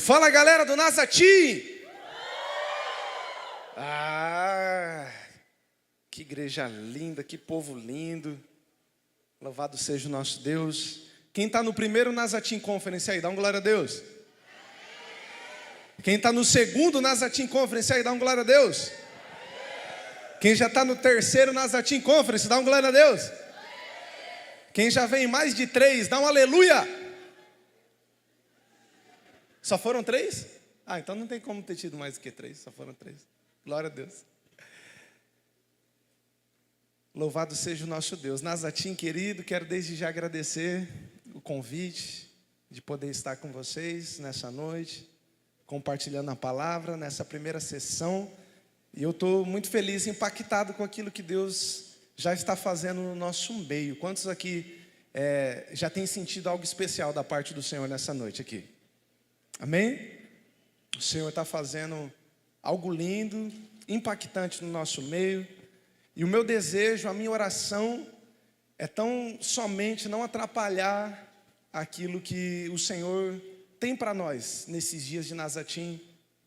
Fala, galera do Nazatim! Que igreja linda, que povo lindo. Louvado seja o nosso Deus. Quem está no primeiro Nazatim Conference aí, dá um glória a Deus. Quem está no segundo Nazatim Conference aí, dá um glória a Deus. Quem já está no terceiro Nazatim Conference, dá um glória a Deus. Quem já vem mais de 3, dá um aleluia. Só foram 3? Então não tem como ter tido mais do que 3, só foram 3. Glória a Deus. Louvado seja o nosso Deus. Nazatim querido, quero desde já agradecer o convite de poder estar com vocês nessa noite, compartilhando a palavra nessa primeira sessão. E eu estou muito feliz, impactado com aquilo que Deus já está fazendo no nosso meio. Quantos aqui já têm sentido algo especial da parte do Senhor nessa noite aqui? Amém? O Senhor está fazendo algo lindo, impactante no nosso meio. E o meu desejo, a minha oração é tão somente não atrapalhar aquilo que o Senhor tem para nós nesses dias de Nazatim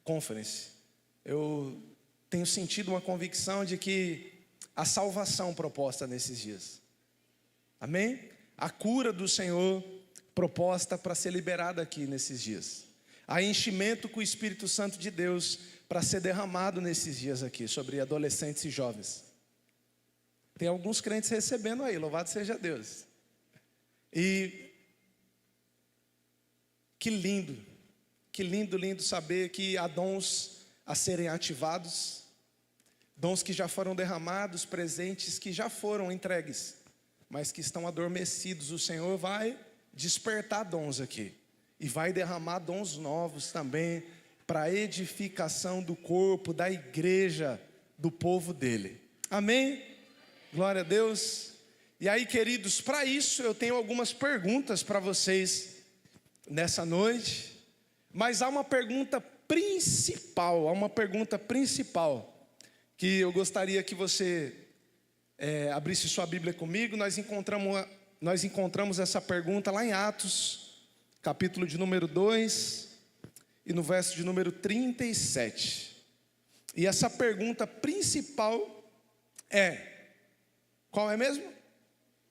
Conference. Eu tenho sentido uma convicção de que a salvação proposta nesses dias. Amém? A cura do Senhor proposta para ser liberada aqui nesses dias. Há enchimento com o Espírito Santo de Deus para ser derramado nesses dias aqui sobre adolescentes e jovens. Tem alguns crentes recebendo aí, louvado seja Deus. E que lindo, lindo saber que há dons a serem ativados, dons que já foram derramados, presentes que já foram entregues, mas que estão adormecidos. O Senhor vai despertar dons aqui e vai derramar dons novos também para a edificação do corpo, da igreja, do povo dele. Amém? Glória a Deus. E aí, queridos, para isso eu tenho algumas perguntas para vocês nessa noite. Mas há uma pergunta principal, que eu gostaria que você abrisse sua Bíblia comigo. Nós encontramos essa pergunta lá em Atos, capítulo de número 2, e no verso de número 37. E essa pergunta principal é: qual é mesmo?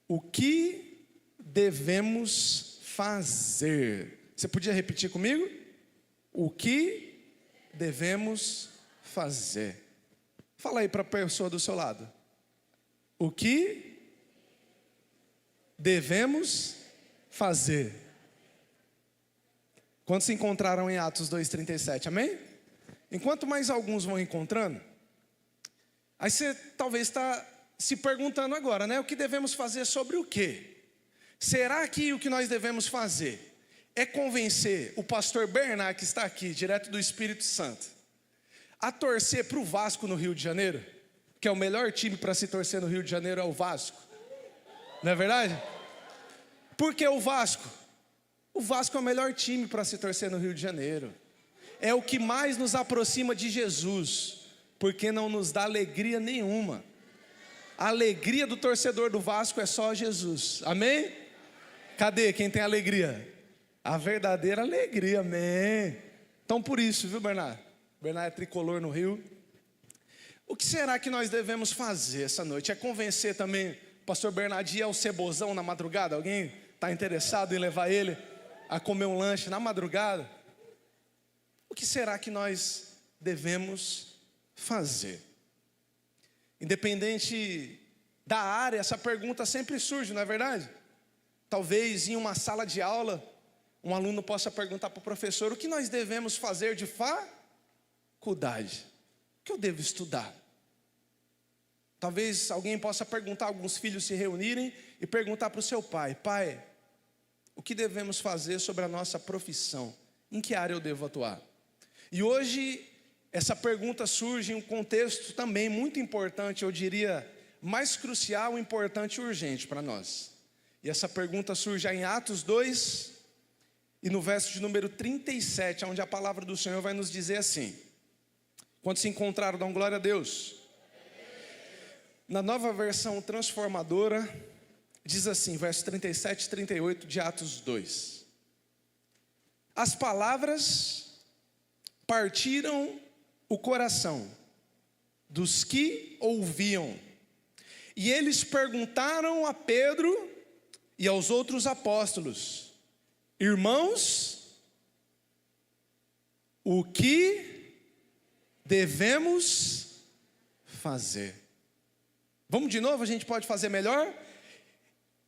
O que devemos fazer? Você podia repetir comigo? O que devemos fazer? Fala aí para a pessoa do seu lado. O que devemos fazer? Quantos se encontraram em Atos 2,37? Amém? Enquanto mais alguns vão encontrando, aí você talvez está se perguntando agora, né? O que devemos fazer sobre o quê? Será que o que nós devemos fazer é convencer o pastor Bernard, que está aqui, direto do Espírito Santo, a torcer para o Vasco no Rio de Janeiro? Que é o melhor time para se torcer no Rio de Janeiro, é o Vasco. Não é verdade? Por que o Vasco? O Vasco é o melhor time para se torcer no Rio de Janeiro. É o que mais nos aproxima de Jesus, porque não nos dá alegria nenhuma. A alegria do torcedor do Vasco é só Jesus. Amém? Cadê quem tem alegria? A verdadeira alegria, amém. Então por isso, viu, Bernardo? Bernardo é tricolor no Rio. O que será que nós devemos fazer essa noite? É convencer também o pastor Bernardo a ir ao Cebozão na madrugada? Alguém está interessado em levar ele a comer um lanche na madrugada? O que será que nós devemos fazer? Independente da área, essa pergunta sempre surge, não é verdade? Talvez em uma sala de aula, um aluno possa perguntar para o professor: o que nós devemos fazer de faculdade? O que eu devo estudar? Talvez alguém possa perguntar, alguns filhos se reunirem e perguntar para o seu pai: pai, o que devemos fazer sobre a nossa profissão? Em que área eu devo atuar? E hoje essa pergunta surge em um contexto também muito importante, eu diria mais crucial, importante e urgente para nós. E essa pergunta surge em Atos 2 e no verso de número 37, onde a palavra do Senhor vai nos dizer assim. Quando se encontraram, dão glória a Deus. Na nova versão transformadora, diz assim, verso 37 e 38 de Atos 2. As palavras partiram o coração dos que ouviam. E eles perguntaram a Pedro e aos outros apóstolos: irmãos, o que devemos fazer? Vamos de novo, a gente pode fazer melhor?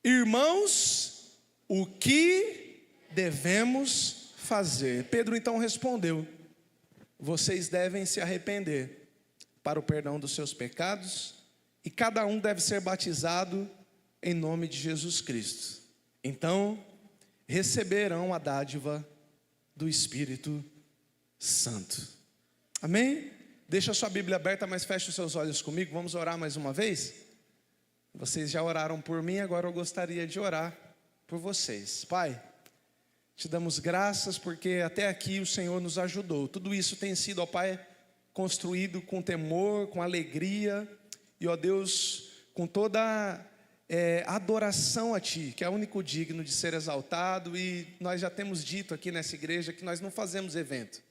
Irmãos, o que devemos fazer? Pedro então respondeu: vocês devem se arrepender para o perdão dos seus pecados, e cada um deve ser batizado em nome de Jesus Cristo. Então receberão a dádiva do Espírito Santo. Amém? Deixa a sua Bíblia aberta, mas feche os seus olhos comigo. Vamos orar mais uma vez? Vocês já oraram por mim, agora eu gostaria de orar por vocês. Pai, te damos graças porque até aqui o Senhor nos ajudou. Tudo isso tem sido, ó Pai, construído com temor, com alegria e, ó Deus, com toda adoração a Ti, que é o único digno de ser exaltado. E nós já temos dito aqui nessa igreja que nós não fazemos evento.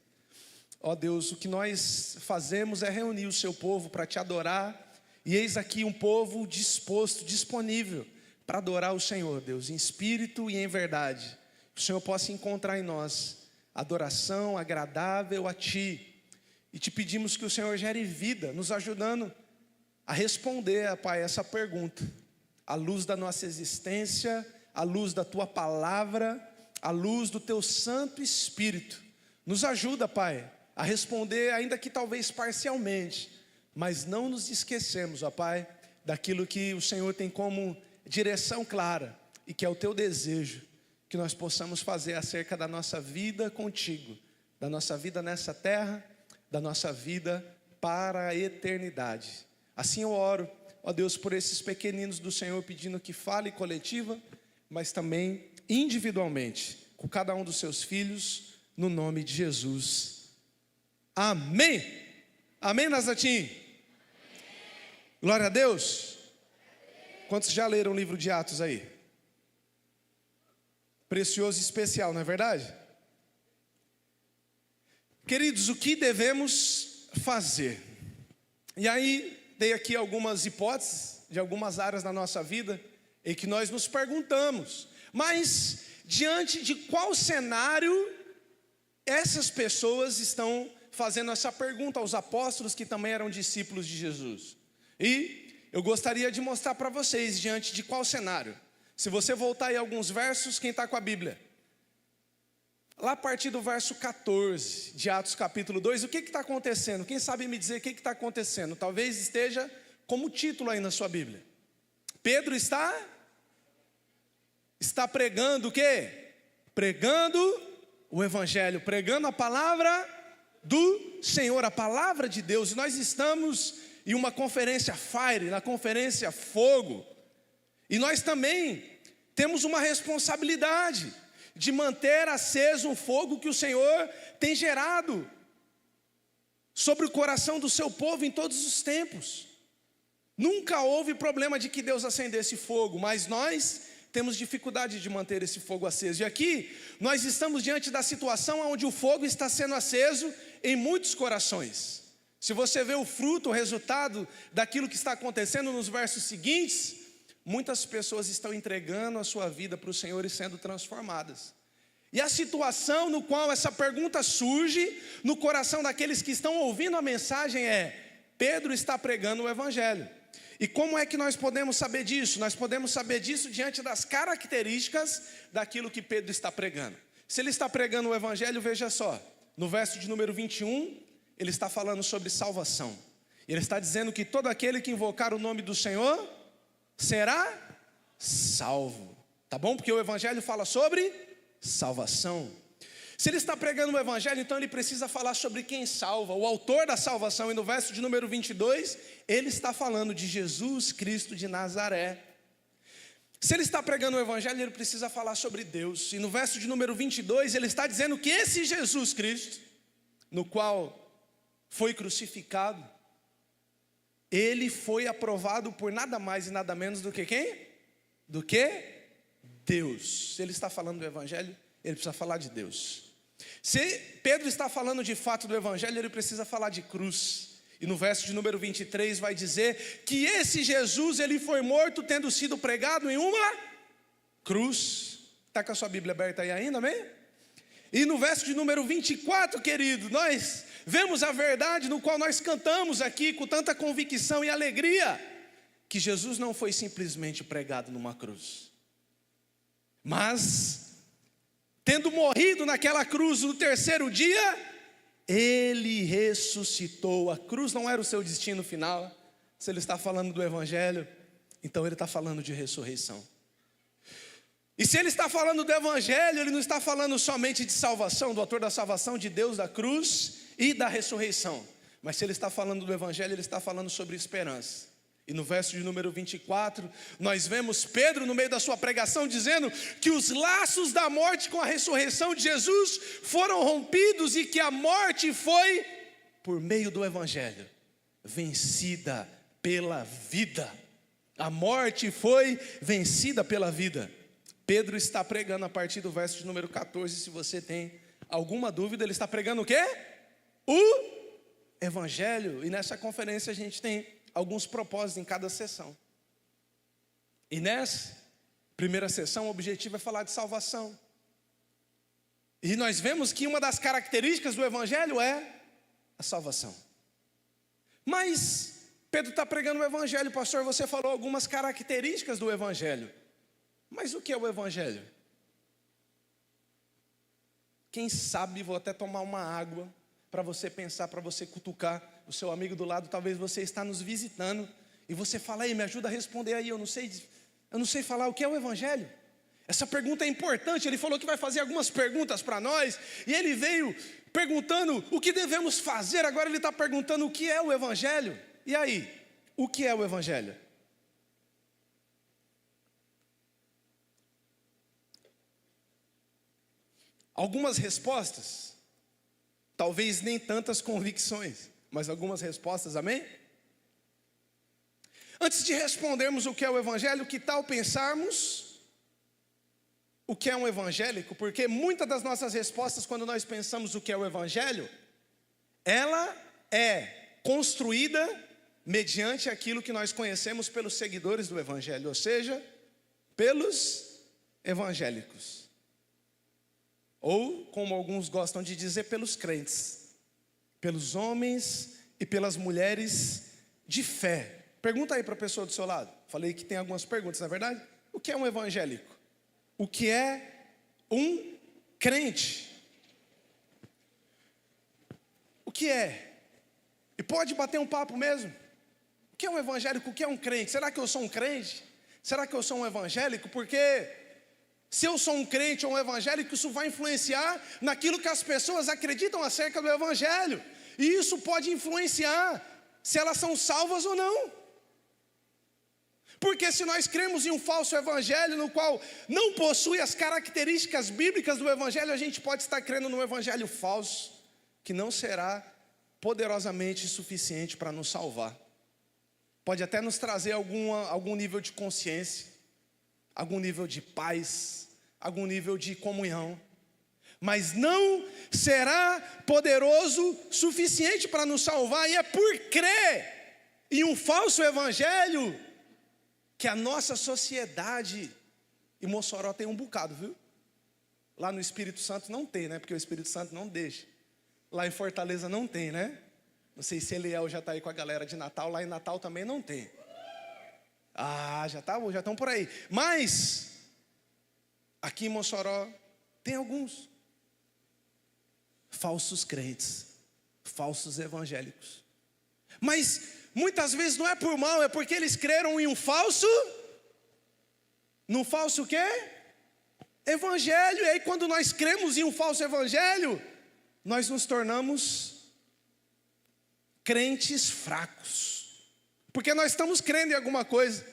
Ó Deus, o que nós fazemos é reunir o Seu povo para Te adorar. E eis aqui um povo disposto, disponível para adorar o Senhor, Deus, em espírito e em verdade. Que o Senhor possa encontrar em nós adoração agradável a Ti. E Te pedimos que o Senhor gere vida, nos ajudando a responder, Pai, essa pergunta. À luz da nossa existência, à luz da Tua palavra, à luz do Teu Santo Espírito. Nos ajuda, Pai, a responder, ainda que talvez parcialmente, mas não nos esquecemos, ó Pai, daquilo que o Senhor tem como direção clara e que é o Teu desejo, que nós possamos fazer acerca da nossa vida contigo, da nossa vida nessa terra, da nossa vida para a eternidade. Assim eu oro, ó Deus, por esses pequeninos do Senhor, pedindo que fale coletiva, mas também individualmente, com cada um dos seus filhos, no nome de Jesus. Amém. Amém, Nazatim? Glória a Deus. Quantos já leram o livro de Atos aí? Precioso e especial, não é verdade? Queridos, o que devemos fazer? E aí, dei aqui algumas hipóteses de algumas áreas da nossa vida em que nós nos perguntamos, mas diante de qual cenário essas pessoas estão fazendo essa pergunta aos apóstolos que também eram discípulos de Jesus? E eu gostaria de mostrar para vocês diante de qual cenário. Se você voltar aí alguns versos, quem está com a Bíblia? Lá a partir do verso 14 de Atos capítulo 2, o que está acontecendo? Quem sabe me dizer o que está acontecendo? Talvez esteja como título aí na sua Bíblia. Pedro está pregando o quê? Pregando o Evangelho, pregando a palavra do Senhor, a palavra de Deus. E nós estamos em uma conferência Fire, na conferência Fogo. E nós também temos uma responsabilidade de manter aceso um fogo que o Senhor tem gerado sobre o coração do seu povo em todos os tempos. Nunca houve problema de que Deus acendesse fogo, mas nós temos dificuldade de manter esse fogo aceso. E aqui nós estamos diante da situação onde o fogo está sendo aceso em muitos corações. Se você vê o fruto, o resultado daquilo que está acontecendo nos versos seguintes, muitas pessoas estão entregando a sua vida para o Senhor e sendo transformadas. E a situação no qual essa pergunta surge no coração daqueles que estão ouvindo a mensagem é: Pedro está pregando o Evangelho. E como é que nós podemos saber disso? Nós podemos saber disso diante das características daquilo que Pedro está pregando. Se ele está pregando o Evangelho, veja só, no verso de número 21, ele está falando sobre salvação. Ele está dizendo que todo aquele que invocar o nome do Senhor será salvo. Tá bom? Porque o Evangelho fala sobre salvação. Se ele está pregando o Evangelho, então ele precisa falar sobre quem salva, o autor da salvação. E no verso de número 22, ele está falando de Jesus Cristo de Nazaré. Se ele está pregando o Evangelho, ele precisa falar sobre Deus. E no verso de número 22, ele está dizendo que esse Jesus Cristo, no qual foi crucificado, ele foi aprovado por nada mais e nada menos do que quem? Do que Deus. Se ele está falando do Evangelho, ele precisa falar de Deus. Se Pedro está falando de fato do evangelho, ele precisa falar de cruz. E no verso de número 23 vai dizer que esse Jesus, ele foi morto tendo sido pregado em uma cruz. Está com a sua Bíblia aberta aí ainda, amém? E no verso de número 24, querido, nós vemos a verdade no qual nós cantamos aqui com tanta convicção e alegria, que Jesus não foi simplesmente pregado numa cruz, mas tendo morrido naquela cruz no terceiro dia, ele ressuscitou. A cruz não era o seu destino final. Se ele está falando do evangelho, então ele está falando de ressurreição. E se ele está falando do evangelho, ele não está falando somente de salvação, do autor da salvação, de Deus, da cruz e da ressurreição. Mas se ele está falando do evangelho, ele está falando sobre esperança. E no verso de número 24, nós vemos Pedro no meio da sua pregação dizendo que os laços da morte com a ressurreição de Jesus foram rompidos e que a morte foi, por meio do evangelho, vencida pela vida. A morte foi vencida pela vida. Pedro está pregando a partir do verso de número 14, se você tem alguma dúvida, ele está pregando o quê? O evangelho. E nessa conferência a gente tem alguns propósitos em cada sessão. E nessa primeira sessão o objetivo é falar de salvação. E nós vemos que uma das características do evangelho é a salvação. Mas Pedro está pregando o evangelho, pastor, você falou algumas características do evangelho. Mas o que é o evangelho? Quem sabe, vou até tomar uma água para você pensar, para você cutucar o seu amigo do lado. Talvez você está nos visitando e você fala, aí, me ajuda a responder aí, eu não sei falar o que é o evangelho. Essa pergunta é importante. Ele falou que vai fazer algumas perguntas para nós, e ele veio perguntando o que devemos fazer. Agora ele está perguntando o que é o evangelho. E aí, o que é o evangelho? Algumas respostas, talvez nem tantas convicções, mas algumas respostas, amém? Antes de respondermos o que é o evangelho, que tal pensarmos o que é um evangélico? Porque muitas das nossas respostas, quando nós pensamos o que é o evangelho, ela é construída mediante aquilo que nós conhecemos pelos seguidores do evangelho, ou seja, pelos evangélicos. Ou, como alguns gostam de dizer, pelos crentes, pelos homens e pelas mulheres de fé. Pergunta aí para a pessoa do seu lado. Falei que tem algumas perguntas, não é verdade? O que é um evangélico? O que é um crente? O que é? E pode bater um papo mesmo. O que é um evangélico? O que é um crente? Será que eu sou um crente? Será que eu sou um evangélico? Porque se eu sou um crente ou um evangélico, isso vai influenciar naquilo que as pessoas acreditam acerca do evangelho. E isso pode influenciar se elas são salvas ou não. Porque se nós cremos em um falso evangelho, no qual não possui as características bíblicas do evangelho, a gente pode estar crendo num evangelho falso, que não será poderosamente suficiente para nos salvar. Pode até nos trazer algum nível de consciência, algum nível de paz, algum nível de comunhão, mas não será poderoso suficiente para nos salvar. E é por crer em um falso evangelho que a nossa sociedade, e Mossoró tem um bocado, viu? Lá no Espírito Santo não tem, né? Porque o Espírito Santo não deixa. Lá em Fortaleza não tem, né? Não sei se Eliel já está aí com a galera de Natal. Lá em Natal também não tem. Ah, já estão por aí. Mas aqui em Mossoró tem alguns falsos crentes, falsos evangélicos. Mas muitas vezes não é por mal, é porque eles creram em um falso. Num falso o quê? Evangelho. E aí quando nós cremos em um falso evangelho, nós nos tornamos crentes fracos. Porque nós estamos crendo em alguma coisa,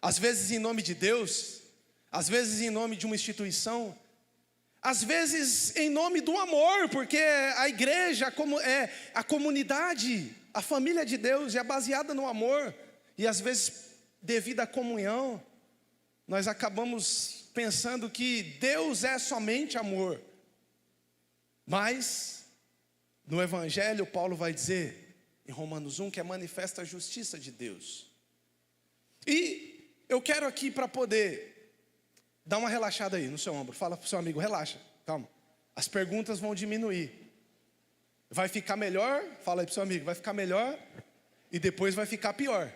às vezes em nome de Deus, às vezes em nome de uma instituição, às vezes em nome do amor, porque a igreja, a comunidade, a família de Deus é baseada no amor. E às vezes, devido à comunhão, nós acabamos pensando que Deus é somente amor. Mas, no Evangelho, Paulo vai dizer, em Romanos 1, que é manifesta a justiça de Deus. E eu quero aqui para poder dar uma relaxada aí no seu ombro. Fala para o seu amigo, relaxa, calma. As perguntas vão diminuir. Vai ficar melhor, fala aí para o seu amigo, vai ficar melhor e depois vai ficar pior.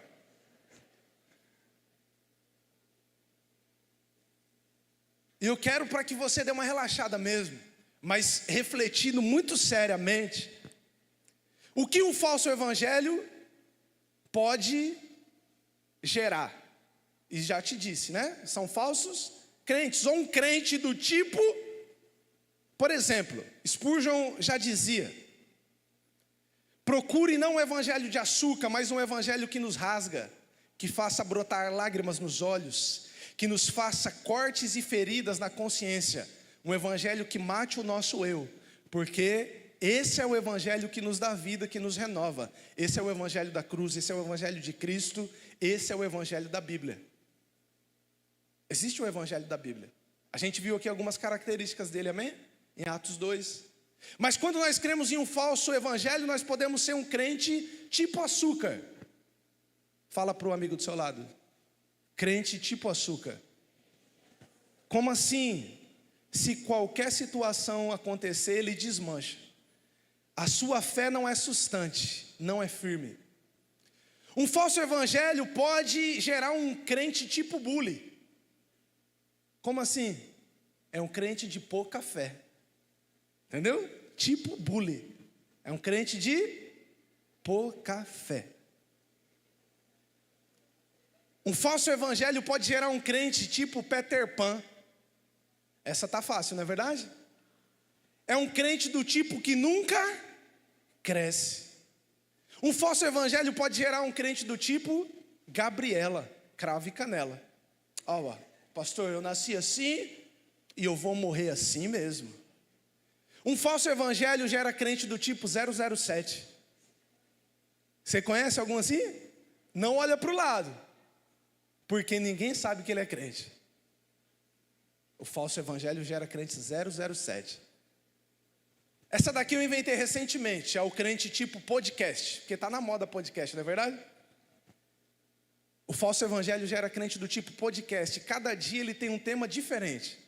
E eu quero para que você dê uma relaxada mesmo, mas refletindo muito seriamente, o que um falso evangelho pode gerar. E já te disse, né? São falsos crentes, ou um crente do tipo, por exemplo, Spurgeon já dizia, procure não um evangelho de açúcar, mas um evangelho que nos rasga, que faça brotar lágrimas nos olhos, que nos faça cortes e feridas na consciência. Um evangelho que mate o nosso eu, porque esse é o evangelho que nos dá vida, que nos renova. Esse é o evangelho da cruz, esse é o evangelho de Cristo, esse é o evangelho da Bíblia. Existe o evangelho da Bíblia. A gente viu aqui algumas características dele, amém? Em Atos 2. Mas quando nós cremos em um falso evangelho, nós podemos ser um crente tipo açúcar. Fala para o amigo do seu lado. Crente tipo açúcar. Como assim? Se qualquer situação acontecer, ele desmancha. A sua fé não é sustante, não é firme. Um falso evangelho pode gerar um crente tipo bully. Como assim? É um crente de pouca fé. Entendeu? Tipo bully. É um crente de pouca fé. Um falso evangelho pode gerar um crente tipo Peter Pan. Essa tá fácil, não é verdade? É um crente do tipo que nunca cresce. Um falso evangelho pode gerar um crente do tipo Gabriela, cravo e canela. Ó, pastor, eu nasci assim e eu vou morrer assim mesmo. Um falso evangelho gera crente do tipo 007. Você conhece algum assim? Não olha para o lado, porque ninguém sabe que ele é crente. O falso evangelho gera crente 007. Essa daqui eu inventei recentemente, é o crente tipo podcast, porque está na moda podcast, não é verdade? O falso evangelho gera crente do tipo podcast. Cada dia ele tem um tema diferente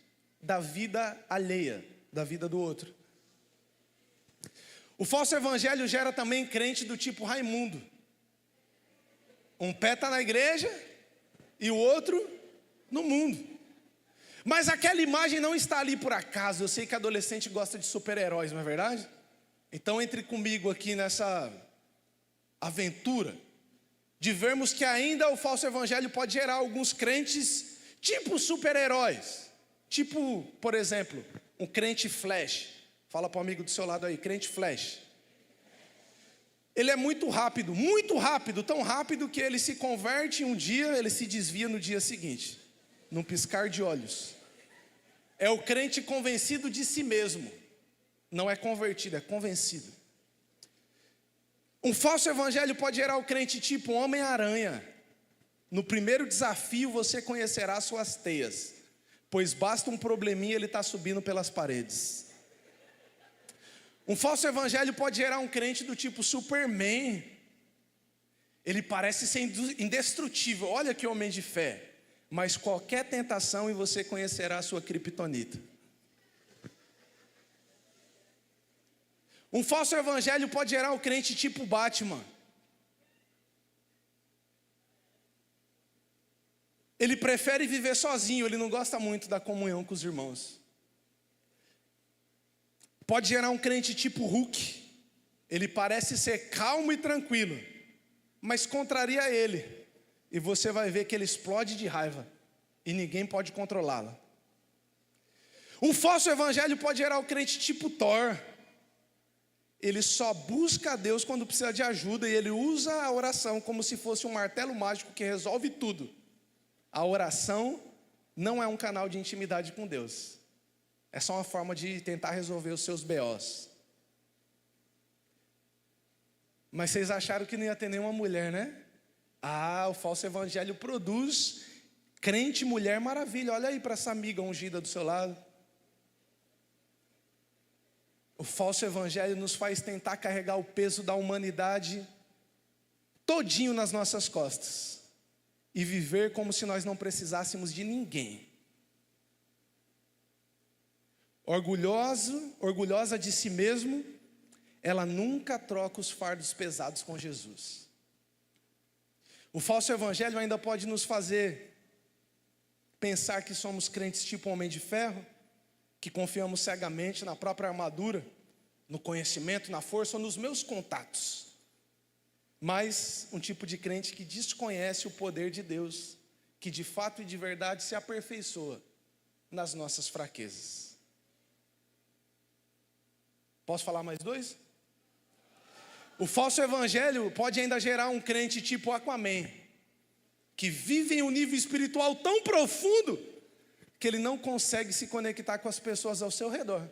da vida alheia, da vida do outro. O falso evangelho gera também crente do tipo Raimundo. Um pé está na igreja e o outro no mundo. Mas aquela imagem não está ali por acaso. Eu sei que adolescente gosta de super-heróis, não é verdade? Então entre comigo aqui nessa aventura de vermos que ainda o falso evangelho pode gerar alguns crentes tipo super-heróis. Tipo, por exemplo, um crente Flash. Fala para o amigo do seu lado aí, crente Flash. Ele é muito rápido, tão rápido que ele se converte um dia, ele se desvia no dia seguinte, num piscar de olhos. É o crente convencido de si mesmo. Não é convertido, é convencido. Um falso evangelho pode gerar o crente tipo Homem-Aranha. No primeiro desafio você conhecerá suas teias, pois basta um probleminha ele está subindo pelas paredes. Um falso evangelho pode gerar um crente do tipo Superman. Ele parece ser indestrutível, olha que homem de fé. Mas qualquer tentação e você conhecerá a sua criptonita. Um falso evangelho pode gerar um crente tipo Batman. Ele prefere viver sozinho, ele não gosta muito da comunhão com os irmãos. Pode gerar um crente tipo Hulk. Ele parece ser calmo e tranquilo, mas contraria ele. E você vai ver que ele explode de raiva e ninguém pode controlá-la. Um falso evangelho pode gerar o crente tipo Thor. Ele só busca a Deus quando precisa de ajuda e ele usa a oração como se fosse um martelo mágico que resolve tudo. A oração não é um canal de intimidade com Deus. É só uma forma de tentar resolver os seus BOs. Mas vocês acharam que não ia ter nenhuma mulher, né? O falso evangelho produz crente, mulher, maravilha. Olha aí para essa amiga ungida do seu lado. O falso evangelho nos faz tentar carregar o peso da humanidade todinho nas nossas costas e viver como se nós não precisássemos de ninguém. Orgulhosa de si mesmo, ela nunca troca os fardos pesados com Jesus. O falso evangelho ainda pode nos fazer pensar que somos crentes tipo homem de ferro, que confiamos cegamente na própria armadura, no conhecimento, na força ou nos meus contatos. Mas um tipo de crente que desconhece o poder de Deus, que de fato e de verdade se aperfeiçoa nas nossas fraquezas. Posso falar mais dois? O falso evangelho pode ainda gerar um crente tipo Aquaman, que vive em um nível espiritual tão profundo que ele não consegue se conectar com as pessoas ao seu redor,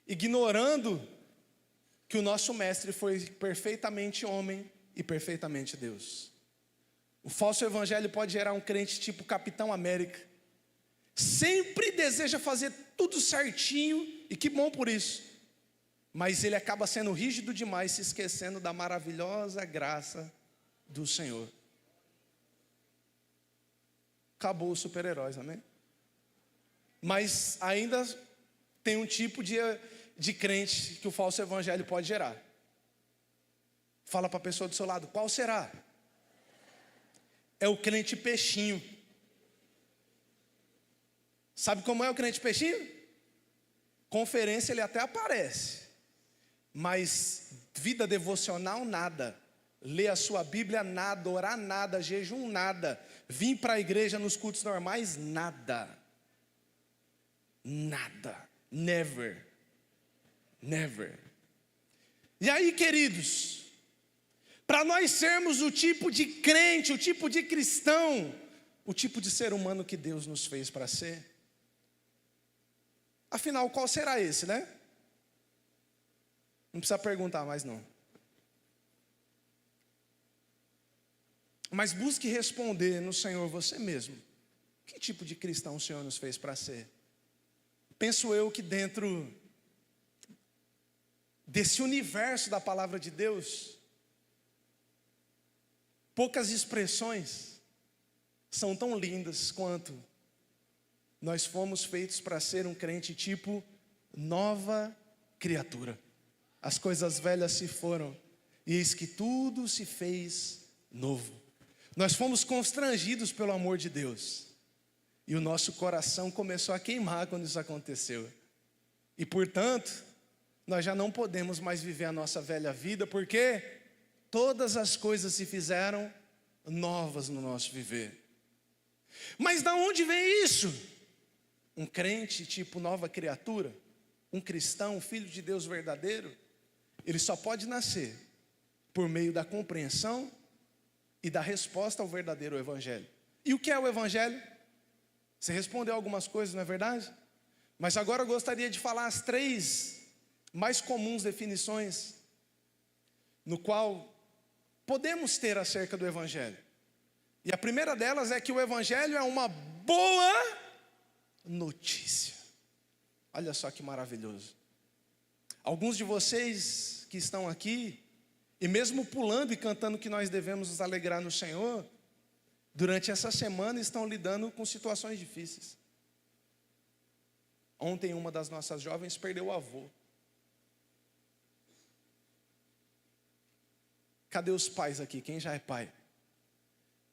ignorando que o nosso mestre foi perfeitamente homem e perfeitamente Deus. O falso evangelho pode gerar um crente tipo Capitão América, sempre deseja fazer tudo certinho, e que bom por isso, mas ele acaba sendo rígido demais, se esquecendo da maravilhosa graça do Senhor. Acabou os super-heróis, amém? Mas ainda tem um tipo de crente que o falso evangelho pode gerar. Fala para a pessoa do seu lado, qual será? É o crente peixinho. Sabe como é o crente peixinho? Conferência ele até aparece, mas vida devocional nada. Ler a sua Bíblia nada, orar nada, jejum nada, vir para a igreja nos cultos normais nada. Nada, never. E aí, queridos, para nós sermos o tipo de crente, o tipo de cristão, o tipo de ser humano que Deus nos fez para ser, afinal, qual será esse, né? Não precisa perguntar mais não. Mas busque responder no Senhor você mesmo. Que tipo de cristão o Senhor nos fez para ser? Penso eu que dentro desse universo da palavra de Deus, poucas expressões são tão lindas quanto nós fomos feitos para ser um crente tipo nova criatura. As coisas velhas se foram, e eis que tudo se fez novo. Nós fomos constrangidos pelo amor de Deus, e o nosso coração começou a queimar quando isso aconteceu. E portanto, nós já não podemos mais viver a nossa velha vida, porque todas as coisas se fizeram novas no nosso viver. Mas da onde vem isso? Um crente tipo nova criatura, um cristão, um filho de Deus verdadeiro, ele só pode nascer por meio da compreensão e da resposta ao verdadeiro evangelho. E o que é o evangelho? Você respondeu algumas coisas, não é verdade? Mas agora eu gostaria de falar as 3 mais comuns definições no qual podemos ter acerca do evangelho. E a primeira delas é que o evangelho é uma boa notícia. Olha só que maravilhoso. Alguns de vocês que estão aqui, e mesmo pulando e cantando que nós devemos nos alegrar no Senhor, durante essa semana estão lidando com situações difíceis. Ontem uma das nossas jovens perdeu o avô. Cadê os pais aqui? Quem já é pai?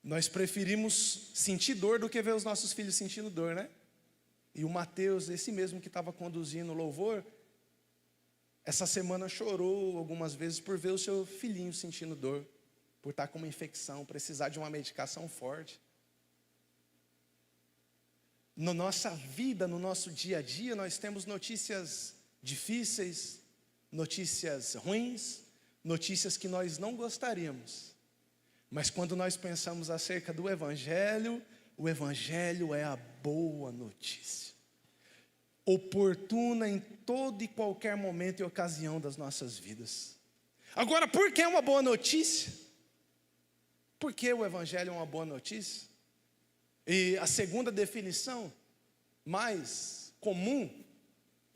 Nós preferimos sentir dor do que ver os nossos filhos sentindo dor, né? E o Mateus, esse mesmo que estava conduzindo o louvor, essa semana chorou algumas vezes por ver o seu filhinho sentindo dor, por estar com uma infecção, precisar de uma medicação forte. Na nossa vida, no nosso dia a dia, nós temos notícias difíceis, notícias ruins, notícias que nós não gostaríamos. Mas quando nós pensamos acerca do evangelho, o evangelho é a boa notícia, oportuna em todo e qualquer momento e ocasião das nossas vidas. Agora, por que é uma boa notícia? Por que o evangelho é uma boa notícia? E a segunda definição, mais comum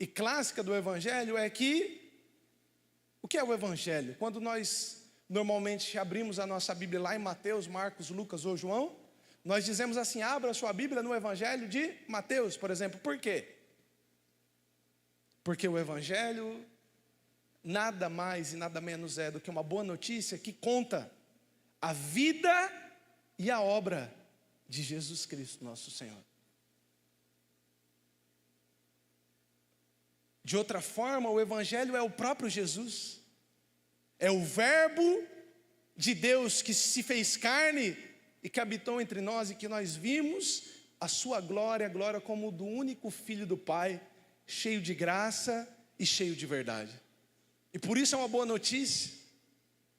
e clássica do Evangelho é que, o que é o Evangelho? Quando nós normalmente abrimos a nossa Bíblia lá em Mateus, Marcos, Lucas ou João, nós dizemos assim: abra a sua Bíblia no Evangelho de Mateus, por exemplo. Por quê? Porque o Evangelho nada mais e nada menos é do que uma boa notícia que conta a vida e a obra de Jesus Cristo, nosso Senhor. De outra forma, o Evangelho é o próprio Jesus, é o Verbo de Deus que se fez carne e que habitou entre nós e que nós vimos a sua glória, a glória como do único Filho do Pai, cheio de graça e cheio de verdade. E por isso é uma boa notícia,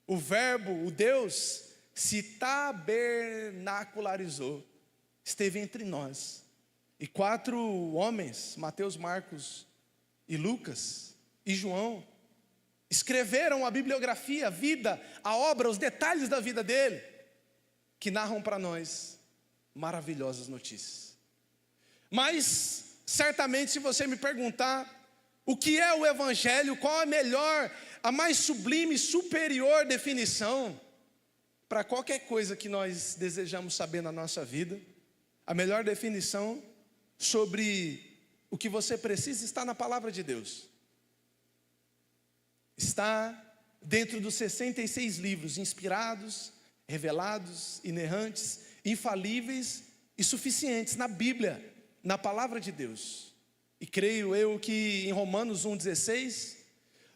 o Verbo, o Deus, se tabernacularizou, esteve entre nós. E 4 homens, Mateus, Marcos e Lucas e João, escreveram a bibliografia, a vida, a obra, os detalhes da vida dele, que narram para nós maravilhosas notícias. Mas, certamente, se você me perguntar o que é o Evangelho, qual a melhor, a mais sublime, superior definição para qualquer coisa que nós desejamos saber na nossa vida, a melhor definição sobre o que você precisa está na palavra de Deus. Está dentro dos 66 livros inspirados, revelados, inerrantes, infalíveis e suficientes na Bíblia, na palavra de Deus. E creio eu que em Romanos 1,16,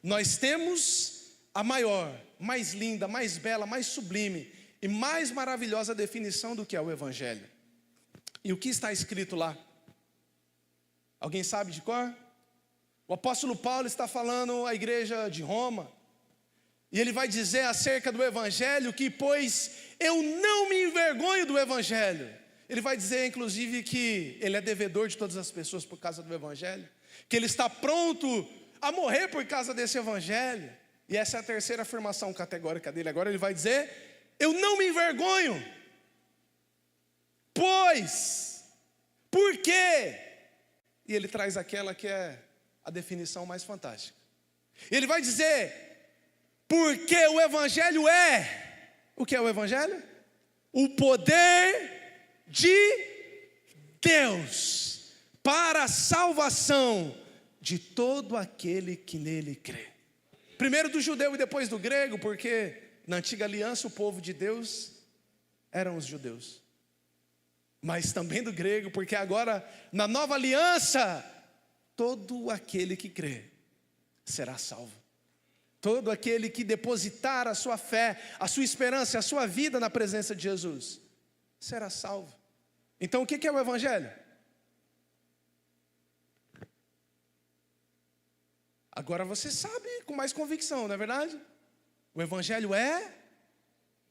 nós temos a maior, mais linda, mais bela, mais sublime e mais maravilhosa definição do que é o Evangelho. E o que está escrito lá? Alguém sabe de cor? O apóstolo Paulo está falando à igreja de Roma, e ele vai dizer acerca do Evangelho que, pois eu não me envergonho do Evangelho. Ele vai dizer, inclusive, que ele é devedor de todas as pessoas por causa do Evangelho, que ele está pronto a morrer por causa desse Evangelho. E essa é a terceira afirmação categórica dele. Agora ele vai dizer: eu não me envergonho, pois, por quê? E ele traz aquela que é a definição mais fantástica. Ele vai dizer: porque o Evangelho é, o que é o Evangelho? O poder de Deus para a salvação de todo aquele que nele crê. Primeiro do judeu e depois do grego, porque na antiga aliança o povo de Deus eram os judeus. Mas também do grego, porque agora na nova aliança todo aquele que crê será salvo. Todo aquele que depositar a sua fé, a sua esperança, a sua vida na presença de Jesus será salvo. Então o que é o Evangelho? Agora você sabe com mais convicção, não é verdade? O Evangelho é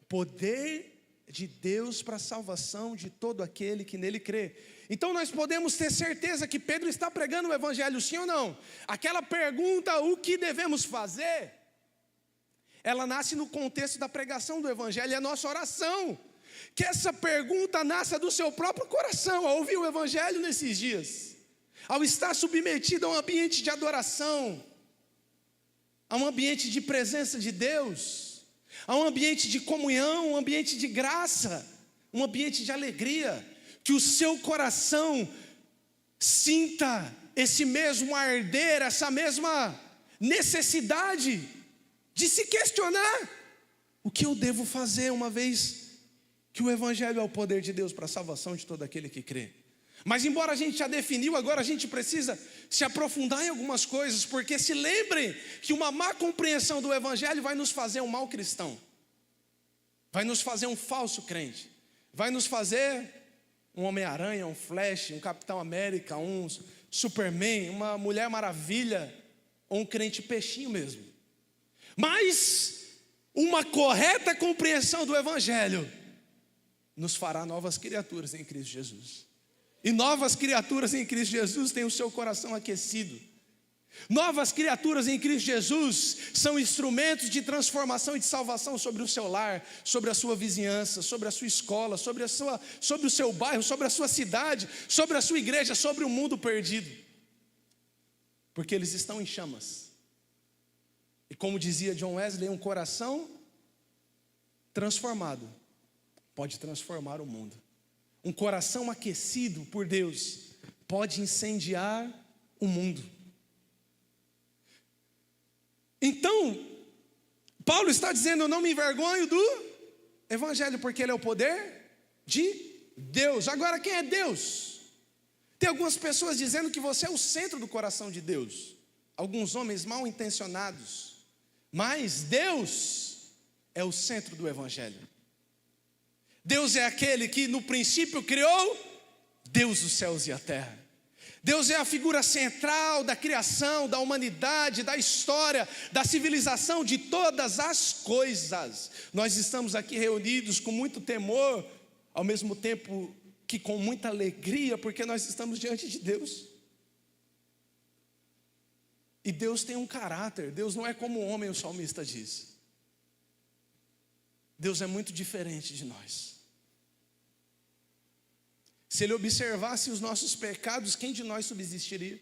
poder de Deus para a salvação de todo aquele que nele crê. Então nós podemos ter certeza que Pedro está pregando o Evangelho, sim ou não? Aquela pergunta, o que devemos fazer? Ela nasce no contexto da pregação do Evangelho, é a nossa oração. Que essa pergunta nasça do seu próprio coração, ao ouvir o Evangelho nesses dias, ao estar submetido a um ambiente de adoração, a um ambiente de presença de Deus, a um ambiente de comunhão, um ambiente de graça, um ambiente de alegria, que o seu coração sinta esse mesmo arder, essa mesma necessidade de se questionar: o que eu devo fazer uma vez que o Evangelho é o poder de Deus para a salvação de todo aquele que crê? Mas embora a gente já definiu, agora a gente precisa se aprofundar em algumas coisas, porque se lembrem que uma má compreensão do Evangelho vai nos fazer um mau cristão, vai nos fazer um falso crente, vai nos fazer um Homem-Aranha, um Flash, um Capitão América, um Superman, uma Mulher Maravilha, ou um crente peixinho mesmo. Mas uma correta compreensão do Evangelho nos fará novas criaturas em Cristo Jesus. E novas criaturas em Cristo Jesus têm o seu coração aquecido. Novas criaturas em Cristo Jesus são instrumentos de transformação e de salvação sobre o seu lar, sobre a sua vizinhança, sobre a sua escola, sobre o seu bairro, sobre a sua cidade, sobre a sua igreja, sobre o mundo perdido. porque eles estão em chamas. E como dizia John Wesley, um coração transformado pode transformar o mundo. Um coração aquecido por Deus pode incendiar o mundo. Então, Paulo está dizendo: eu não me envergonho do Evangelho, porque ele é o poder de Deus. Agora, quem é Deus? Tem algumas pessoas dizendo que você é o centro do coração de Deus. Alguns homens mal intencionados. Mas Deus é o centro do Evangelho. Deus é aquele que no princípio criou Deus os céus e a terra. Deus é a figura central da criação, da humanidade, da história, da civilização, de todas as coisas. Nós estamos aqui reunidos com muito temor, ao mesmo tempo que com muita alegria, porque nós estamos diante de Deus. E Deus tem um caráter. Deus não é como o homem, o salmista diz. Deus é muito diferente de nós. Se Ele observasse os nossos pecados, quem de nós subsistiria?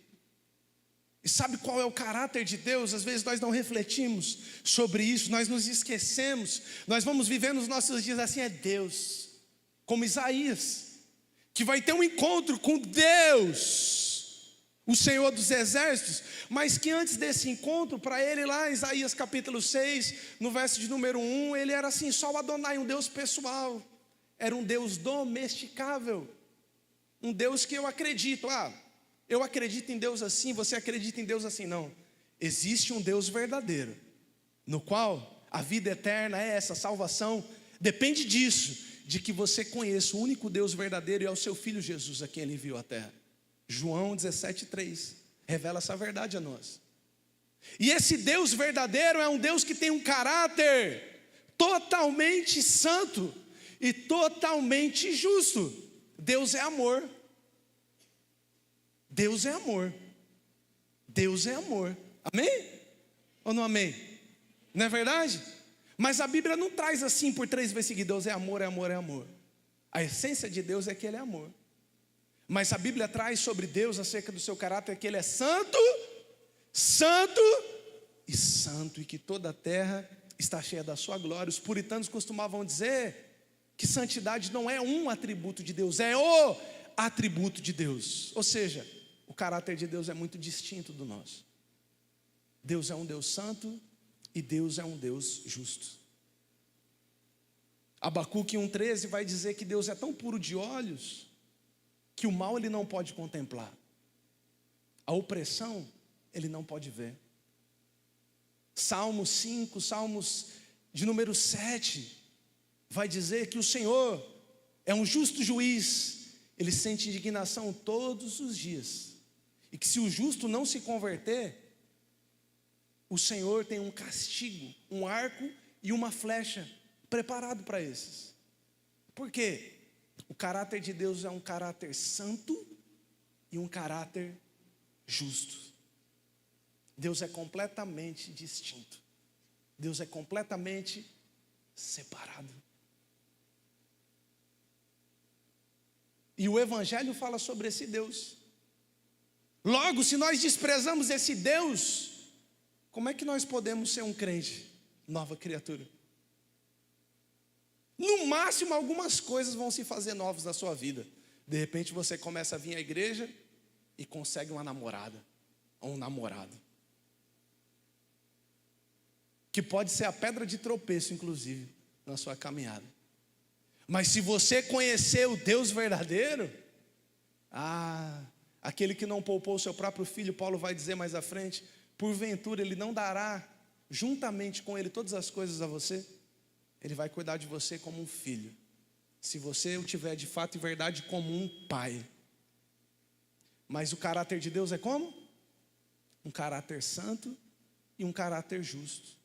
E sabe qual é o caráter de Deus? Às vezes nós não refletimos sobre isso, nós nos esquecemos. Nós vamos vivendo os nossos dias assim: é Deus, como Isaías, que vai ter um encontro com Deus, o Senhor dos exércitos, mas que antes desse encontro, para ele lá em Isaías capítulo 6, no verso de número 1, ele era assim, só o Adonai, um Deus pessoal, era um Deus domesticável, um Deus que eu acredito, eu acredito em Deus assim, você acredita em Deus assim. Não, existe um Deus verdadeiro, no qual a vida eterna é essa, salvação, depende disso, de que você conheça o único Deus verdadeiro, e é o seu Filho Jesus a quem Ele enviou à terra. João 17,3 revela essa verdade a nós. E esse Deus verdadeiro é um Deus que tem um caráter totalmente santo e totalmente justo. Deus é amor. Deus é amor. Deus é amor. Amém? Ou não amém? Não é verdade? Mas a Bíblia não traz assim por 3 vezes seguidas: Deus é amor, é amor, é amor. A essência de Deus é que Ele é amor. Mas a Bíblia traz sobre Deus, acerca do seu caráter, que Ele é santo, santo e santo, e que toda a terra está cheia da sua glória. Os puritanos costumavam dizer que santidade não é um atributo de Deus, é o atributo de Deus. Ou seja, o caráter de Deus é muito distinto do nosso. Deus é um Deus santo e Deus é um Deus justo. Abacuque 1,13 vai dizer que Deus é tão puro de olhos que o mal Ele não pode contemplar, a opressão Ele não pode ver. Salmos 5, Salmos de número 7 vai dizer que o Senhor é um justo juiz, Ele sente indignação todos os dias, e que se o justo não se converter, o Senhor tem um castigo, um arco e uma flecha preparado para esses. Por quê? O caráter de Deus é um caráter santo e um caráter justo. Deus é completamente distinto. Deus é completamente separado. E o Evangelho fala sobre esse Deus. Logo, se nós desprezamos esse Deus, como é que nós podemos ser um crente, nova criatura? No máximo, algumas coisas vão se fazer novas na sua vida. De repente você começa a vir à igreja e consegue uma namorada, ou um namorado, que pode ser a pedra de tropeço, inclusive, na sua caminhada. Mas se você conhecer o Deus verdadeiro, aquele que não poupou o seu próprio filho, Paulo vai dizer mais à frente, porventura Ele não dará juntamente com Ele todas as coisas a você? Ele vai cuidar de você como um filho, se você o tiver de fato e verdade como um pai. Mas o caráter de Deus é como? Um caráter santo e um caráter justo.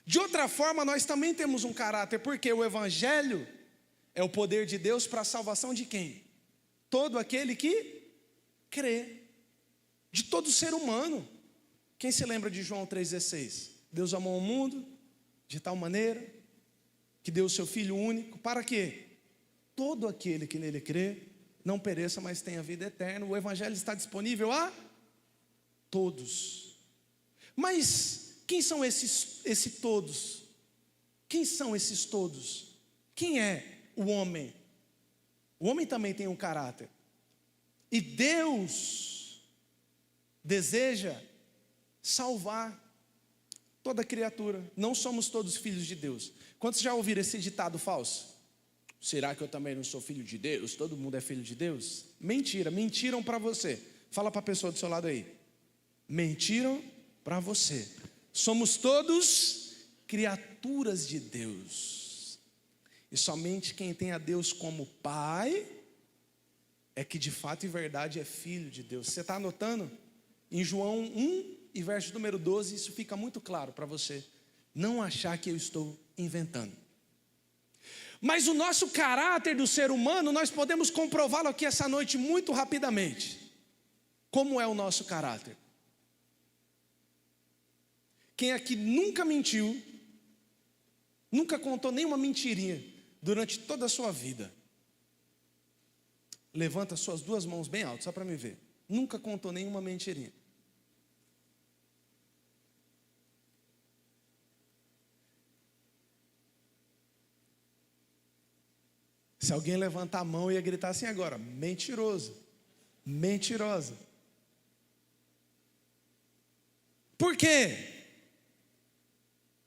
De outra forma, nós também temos um caráter, porque o Evangelho é o poder de Deus para a salvação de quem? Todo aquele que crê, de todo ser humano. Quem se lembra de João 3,16? Deus amou o mundo de tal maneira que deu o seu Filho único, para que todo aquele que nele crê não pereça, mas tenha vida eterna. O Evangelho está disponível a todos. Mas quem são esse todos? Quem são esses todos? Quem é o homem? O homem também tem um caráter. E Deus deseja salvar toda criatura. Não somos todos filhos de Deus. Quantos já ouviram esse ditado falso? Será que eu também não sou filho de Deus? Todo mundo é filho de Deus? Mentira, mentiram para você. Fala para a pessoa do seu lado aí. Mentiram para você. Somos todos criaturas de Deus. E somente quem tem a Deus como Pai é que de fato e verdade é filho de Deus. Você está anotando? Em João 1 e verso número 12, isso fica muito claro para você não achar que eu estou inventando. Mas o nosso caráter do ser humano, nós podemos comprová-lo aqui essa noite muito rapidamente. Como é o nosso caráter? Quem aqui nunca mentiu, nunca contou nenhuma mentirinha durante toda a sua vida? Levanta suas duas mãos bem alto, só para me ver. Nunca contou nenhuma mentirinha. Se alguém levantar a mão, eu ia gritar assim agora: mentiroso, mentirosa. Por quê?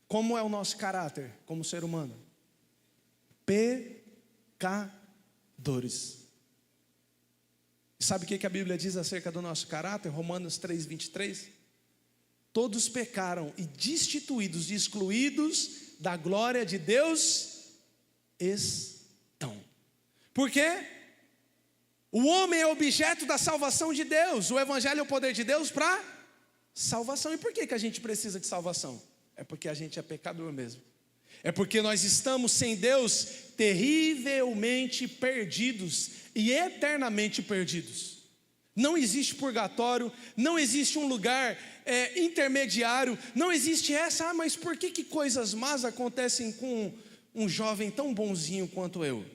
Como é o nosso caráter como ser humano? Pecadores. Sabe o que a Bíblia diz acerca do nosso caráter? Romanos 3:23. Todos pecaram e destituídos e excluídos da glória de Deus estão. Por quê? O homem é objeto da salvação de Deus. O evangelho é o poder de Deus para salvação. E por que a gente precisa de salvação? É porque a gente é pecador mesmo. É porque nós estamos sem Deus terrivelmente perdidos e eternamente perdidos. Não existe purgatório, não existe um lugar intermediário, não existe mas por que coisas más acontecem com um jovem tão bonzinho quanto eu?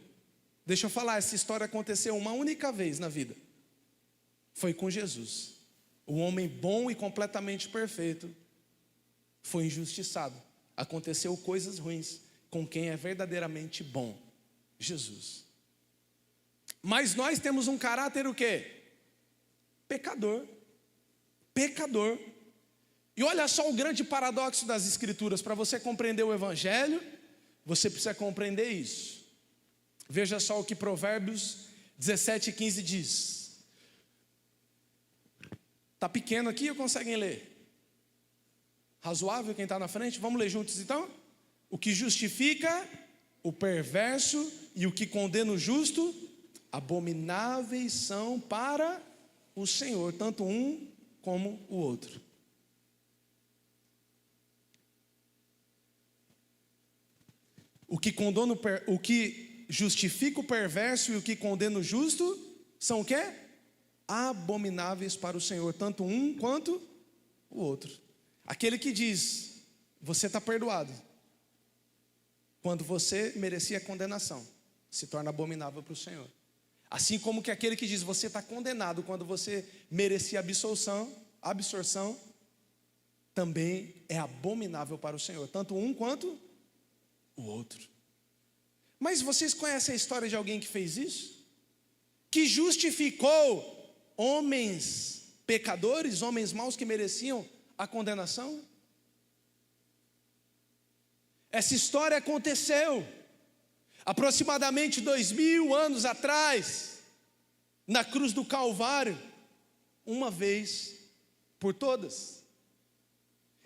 Deixa eu falar, essa história aconteceu uma única vez na vida. Foi com Jesus. O homem bom e completamente perfeito foi injustiçado. Aconteceu coisas ruins com quem é verdadeiramente bom, Jesus. Mas nós temos um caráter o quê? Pecador. Pecador. E olha só o grande paradoxo das Escrituras. Para você compreender o Evangelho, você precisa compreender isso. Veja só o que Provérbios 17:15 diz. Está pequeno aqui ou conseguem ler? Razoável quem está na frente? Vamos ler juntos então? O que justifica o perverso e o que condena o justo, abomináveis são para o Senhor, tanto um como o outro. O que justifica o perverso e o que condena o justo são o quê? Abomináveis para o Senhor, tanto um quanto o outro. Aquele que diz, você está perdoado, quando você merecia condenação, se torna abominável para o Senhor. Assim como que aquele que diz, você está condenado, quando você merecia absorção, também é abominável para o Senhor, tanto um quanto o outro. Mas vocês conhecem a história de alguém que fez isso? Que justificou homens pecadores, homens maus que mereciam a condenação? Essa história aconteceu aproximadamente 2000 anos atrás, na cruz do Calvário, uma vez por todas.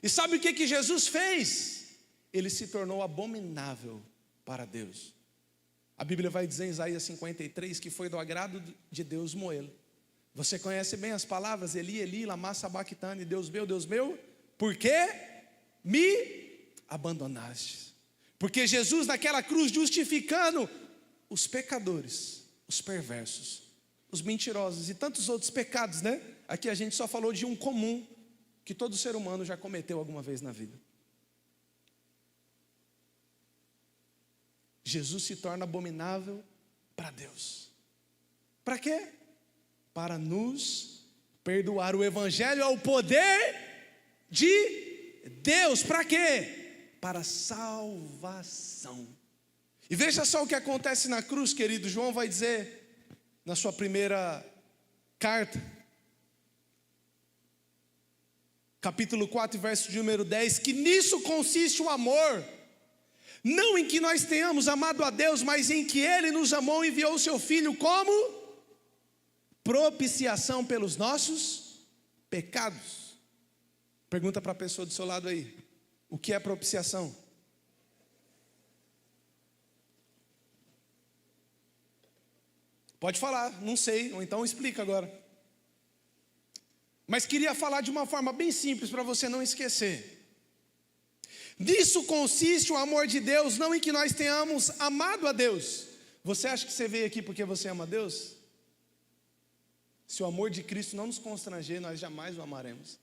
E sabe o que Jesus fez? Ele se tornou abominável para Deus. A Bíblia vai dizer em Isaías 53 que foi do agrado de Deus moê-lo. Você conhece bem as palavras, Eli, Eli, lama sabachthani, Deus meu, por que me abandonaste? Porque Jesus naquela cruz justificando os pecadores, os perversos, os mentirosos e tantos outros pecados, né? Aqui a gente só falou de um comum que todo ser humano já cometeu alguma vez na vida. Jesus se torna abominável para Deus. Para quê? Para nos perdoar. O evangelho é o poder de Deus. Para quê? Para salvação. E veja só o que acontece na cruz, querido. João vai dizer na sua primeira carta, capítulo 4, verso de número 10, que nisso consiste o amor, não em que nós tenhamos amado a Deus, mas em que Ele nos amou e enviou o seu Filho como propiciação pelos nossos pecados. Pergunta para a pessoa do seu lado aí, o que é propiciação? Pode falar, não sei, ou então explica agora. Mas queria falar de uma forma bem simples para você não esquecer. Nisso consiste o amor de Deus, não em que nós tenhamos amado a Deus. Você acha que você veio aqui porque você ama a Deus? Se o amor de Cristo não nos constranger, nós jamais o amaremos.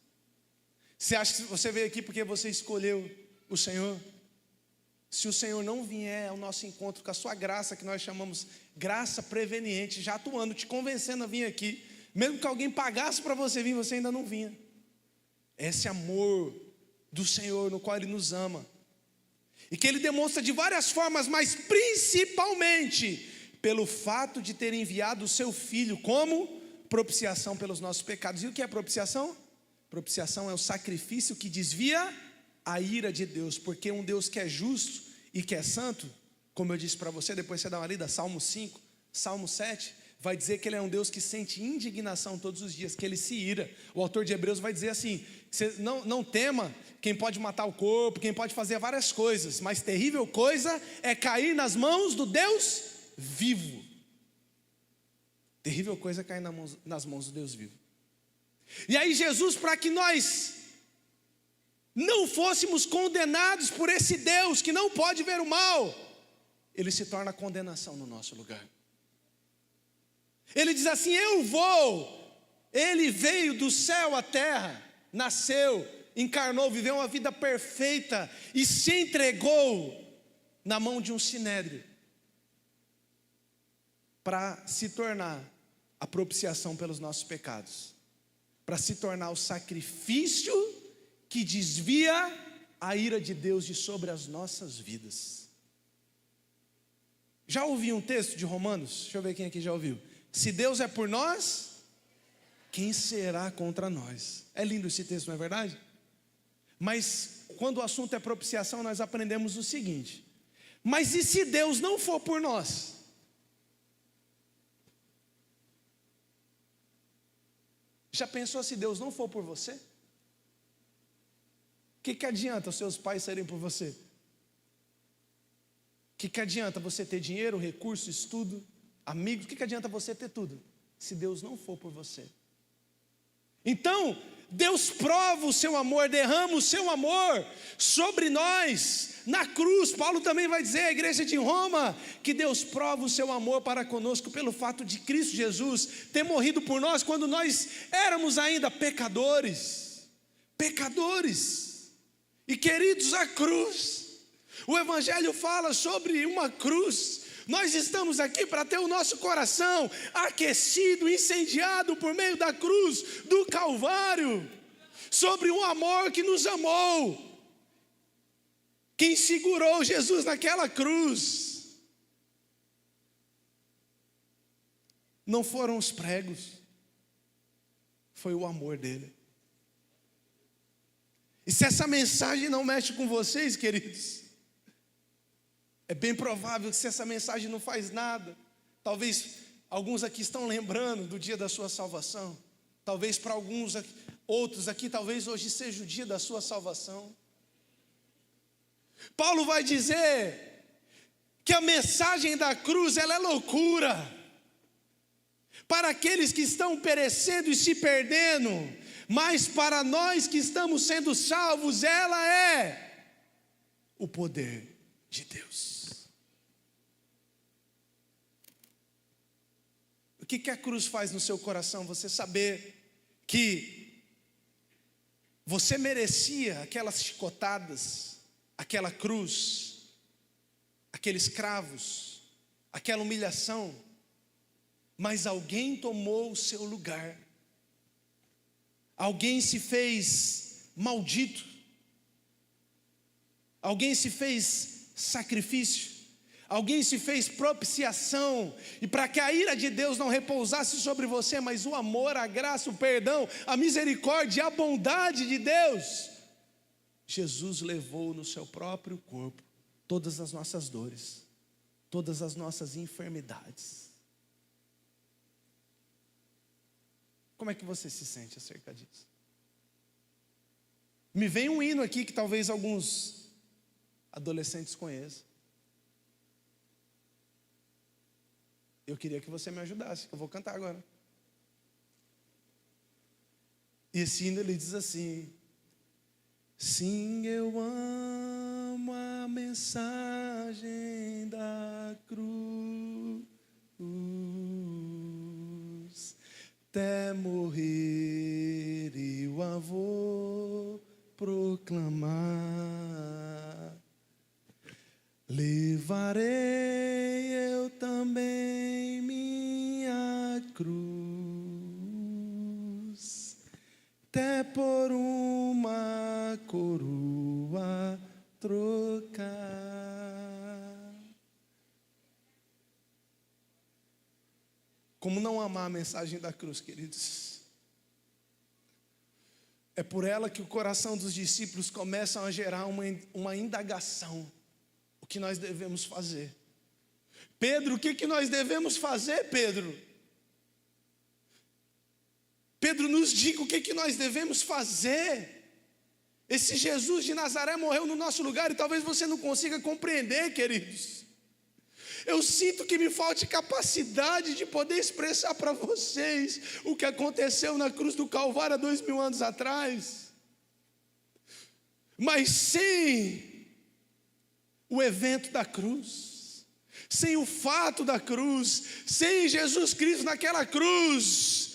Você acha que você veio aqui porque você escolheu o Senhor? Se o Senhor não vier ao nosso encontro com a sua graça, que nós chamamos graça preveniente, já atuando, te convencendo a vir aqui, mesmo que alguém pagasse para você vir, você ainda não vinha. Esse amor do Senhor, no qual Ele nos ama, e que Ele demonstra de várias formas, mas principalmente pelo fato de ter enviado o seu Filho como propiciação pelos nossos pecados. E o que é propiciação? Propiciação é o sacrifício que desvia a ira de Deus, porque um Deus que é justo e que é santo, como eu disse para você, depois você dá uma lida, Salmo 5, Salmo 7, vai dizer que Ele é um Deus que sente indignação todos os dias, que Ele se ira. O autor de Hebreus vai dizer assim, não tema quem pode matar o corpo, quem pode fazer várias coisas, mas terrível coisa é cair nas mãos do Deus vivo. Terrível coisa é cair nas mãos do Deus vivo. E aí Jesus, para que nós não fôssemos condenados por esse Deus que não pode ver o mal, Ele se torna a condenação no nosso lugar. Ele diz assim, eu vou. Ele veio do céu à terra, nasceu, encarnou, viveu uma vida perfeita e se entregou na mão de um sinédrio para se tornar a propiciação pelos nossos pecados, para se tornar o sacrifício que desvia a ira de Deus de sobre as nossas vidas. Já ouviu um texto de Romanos? Deixa eu ver quem aqui já ouviu. Se Deus é por nós, quem será contra nós? É lindo esse texto, não é verdade? Mas quando o assunto é propiciação, nós aprendemos o seguinte: mas e se Deus não for por nós? Já pensou se Deus não for por você? O que adianta os seus pais serem por você? O que adianta você ter dinheiro, recurso, estudo, amigos? O que adianta você ter tudo, se Deus não for por você? Então, Deus prova o seu amor, derrama o seu amor sobre nós, na cruz. Paulo também vai dizer à igreja de Roma, que Deus prova o seu amor para conosco, pelo fato de Cristo Jesus ter morrido por nós, quando nós éramos ainda pecadores. E queridos, a cruz, o Evangelho fala sobre uma cruz. Nós estamos aqui para ter o nosso coração aquecido, incendiado por meio da cruz do Calvário, sobre um amor que nos amou. Quem segurou Jesus naquela cruz não foram os pregos, foi o amor dele. E se essa mensagem não mexe com vocês, queridos, é bem provável que se essa mensagem não faz nada, talvez alguns aqui estão lembrando do dia da sua salvação, talvez para alguns outros aqui, talvez hoje seja o dia da sua salvação. Paulo vai dizer que a mensagem da cruz, ela é loucura para aqueles que estão perecendo e se perdendo, mas para nós que estamos sendo salvos, ela é o poder de Deus. O que a cruz faz no seu coração? Você saber que você merecia aquelas chicotadas, aquela cruz, aqueles cravos, aquela humilhação, mas alguém tomou o seu lugar. Alguém se fez maldito. Alguém se fez sacrifício. Alguém se fez propiciação. E para que a ira de Deus não repousasse sobre você, mas o amor, a graça, o perdão, a misericórdia e a bondade de Deus, Jesus levou no seu próprio corpo todas as nossas dores, todas as nossas enfermidades. Como é que você se sente acerca disso? Me vem um hino aqui que talvez alguns adolescentes conheçam. Eu queria que você me ajudasse, eu vou cantar agora. E esse hino ele diz assim: sim, eu amo a mensagem da cruz, até morrer eu a vou proclamar. Levarei eu também minha cruz, até por uma coroa trocar. Como não amar a mensagem da cruz, queridos? É por ela que o coração dos discípulos começam a gerar uma indagação. O que nós devemos fazer? Pedro, o que nós devemos fazer, Pedro? Pedro, nos diga o que nós devemos fazer. Esse Jesus de Nazaré morreu no nosso lugar e talvez você não consiga compreender, queridos. Eu sinto que me falte capacidade de poder expressar para vocês o que aconteceu na cruz do Calvário há 2000 anos atrás. Mas sem o evento da cruz, sem o fato da cruz, sem Jesus Cristo naquela cruz,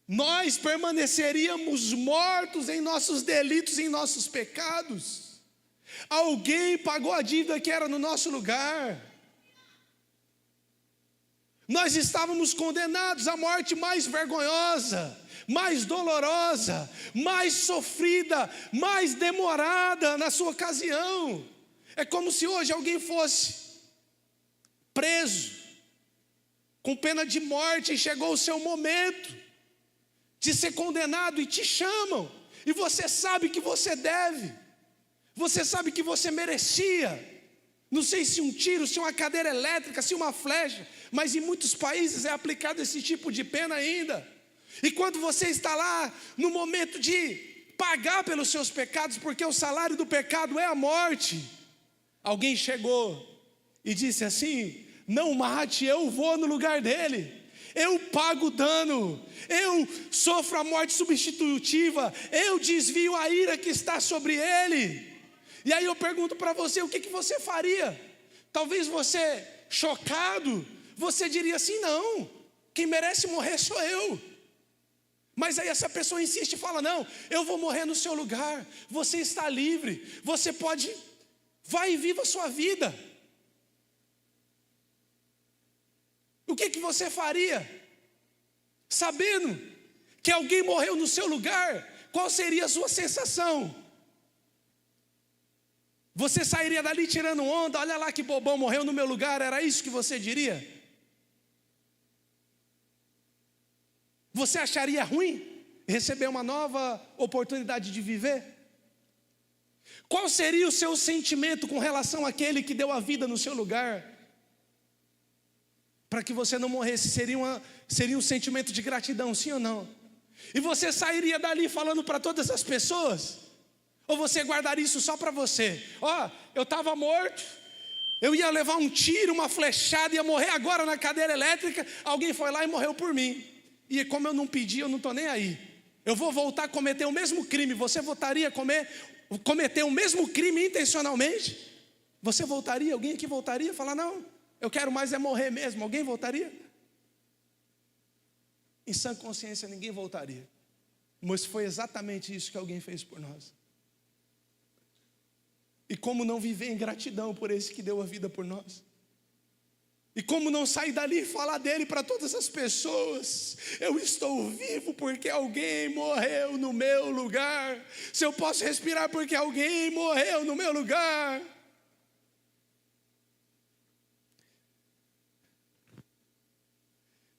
nós permaneceríamos mortos em nossos delitos e em nossos pecados. Alguém pagou a dívida que era no nosso lugar. Nós estávamos condenados à morte mais vergonhosa, mais dolorosa, mais sofrida, mais demorada na sua ocasião. É como se hoje alguém fosse preso com pena de morte e chegou o seu momento de ser condenado e te chamam, e você sabe que você deve, você sabe que você merecia, não sei se um tiro, se uma cadeira elétrica, se uma flecha, mas em muitos países é aplicado esse tipo de pena ainda. E quando você está lá no momento de pagar pelos seus pecados, porque o salário do pecado é a morte, alguém chegou e disse assim: não mate, eu vou no lugar dele, eu pago o dano, eu sofro a morte substitutiva, eu desvio a ira que está sobre ele. E aí eu pergunto para você, o que você faria? Talvez você, chocado, você diria assim: não, quem merece morrer sou eu. Mas aí essa pessoa insiste e fala: não, eu vou morrer no seu lugar, você está livre, você pode, vai e viva a sua vida. O que você faria? Sabendo que alguém morreu no seu lugar, qual seria a sua sensação? Você sairia dali tirando onda? Olha lá que bobão, morreu no meu lugar. Era isso que você diria? Você acharia ruim receber uma nova oportunidade de viver? Qual seria o seu sentimento com relação àquele que deu a vida no seu lugar, para que você não morresse? Seria um sentimento de gratidão, sim ou não? E você sairia dali falando para todas as pessoas? Ou você guardaria isso só para você? Eu estava morto, eu ia levar um tiro, uma flechada, ia morrer agora na cadeira elétrica, alguém foi lá e morreu por mim. E como eu não pedi, eu não estou nem aí. Eu vou voltar a cometer o mesmo crime. Você voltaria a cometer o mesmo crime intencionalmente? Você voltaria? Alguém aqui voltaria? Falar: não, eu quero mais é morrer mesmo. Alguém voltaria? Em sã consciência ninguém voltaria. Mas foi exatamente isso que alguém fez por nós. E como não viver em gratidão por esse que deu a vida por nós? E como não sair dali e falar dele para todas as pessoas? Eu estou vivo porque alguém morreu no meu lugar. Se eu posso respirar porque alguém morreu no meu lugar.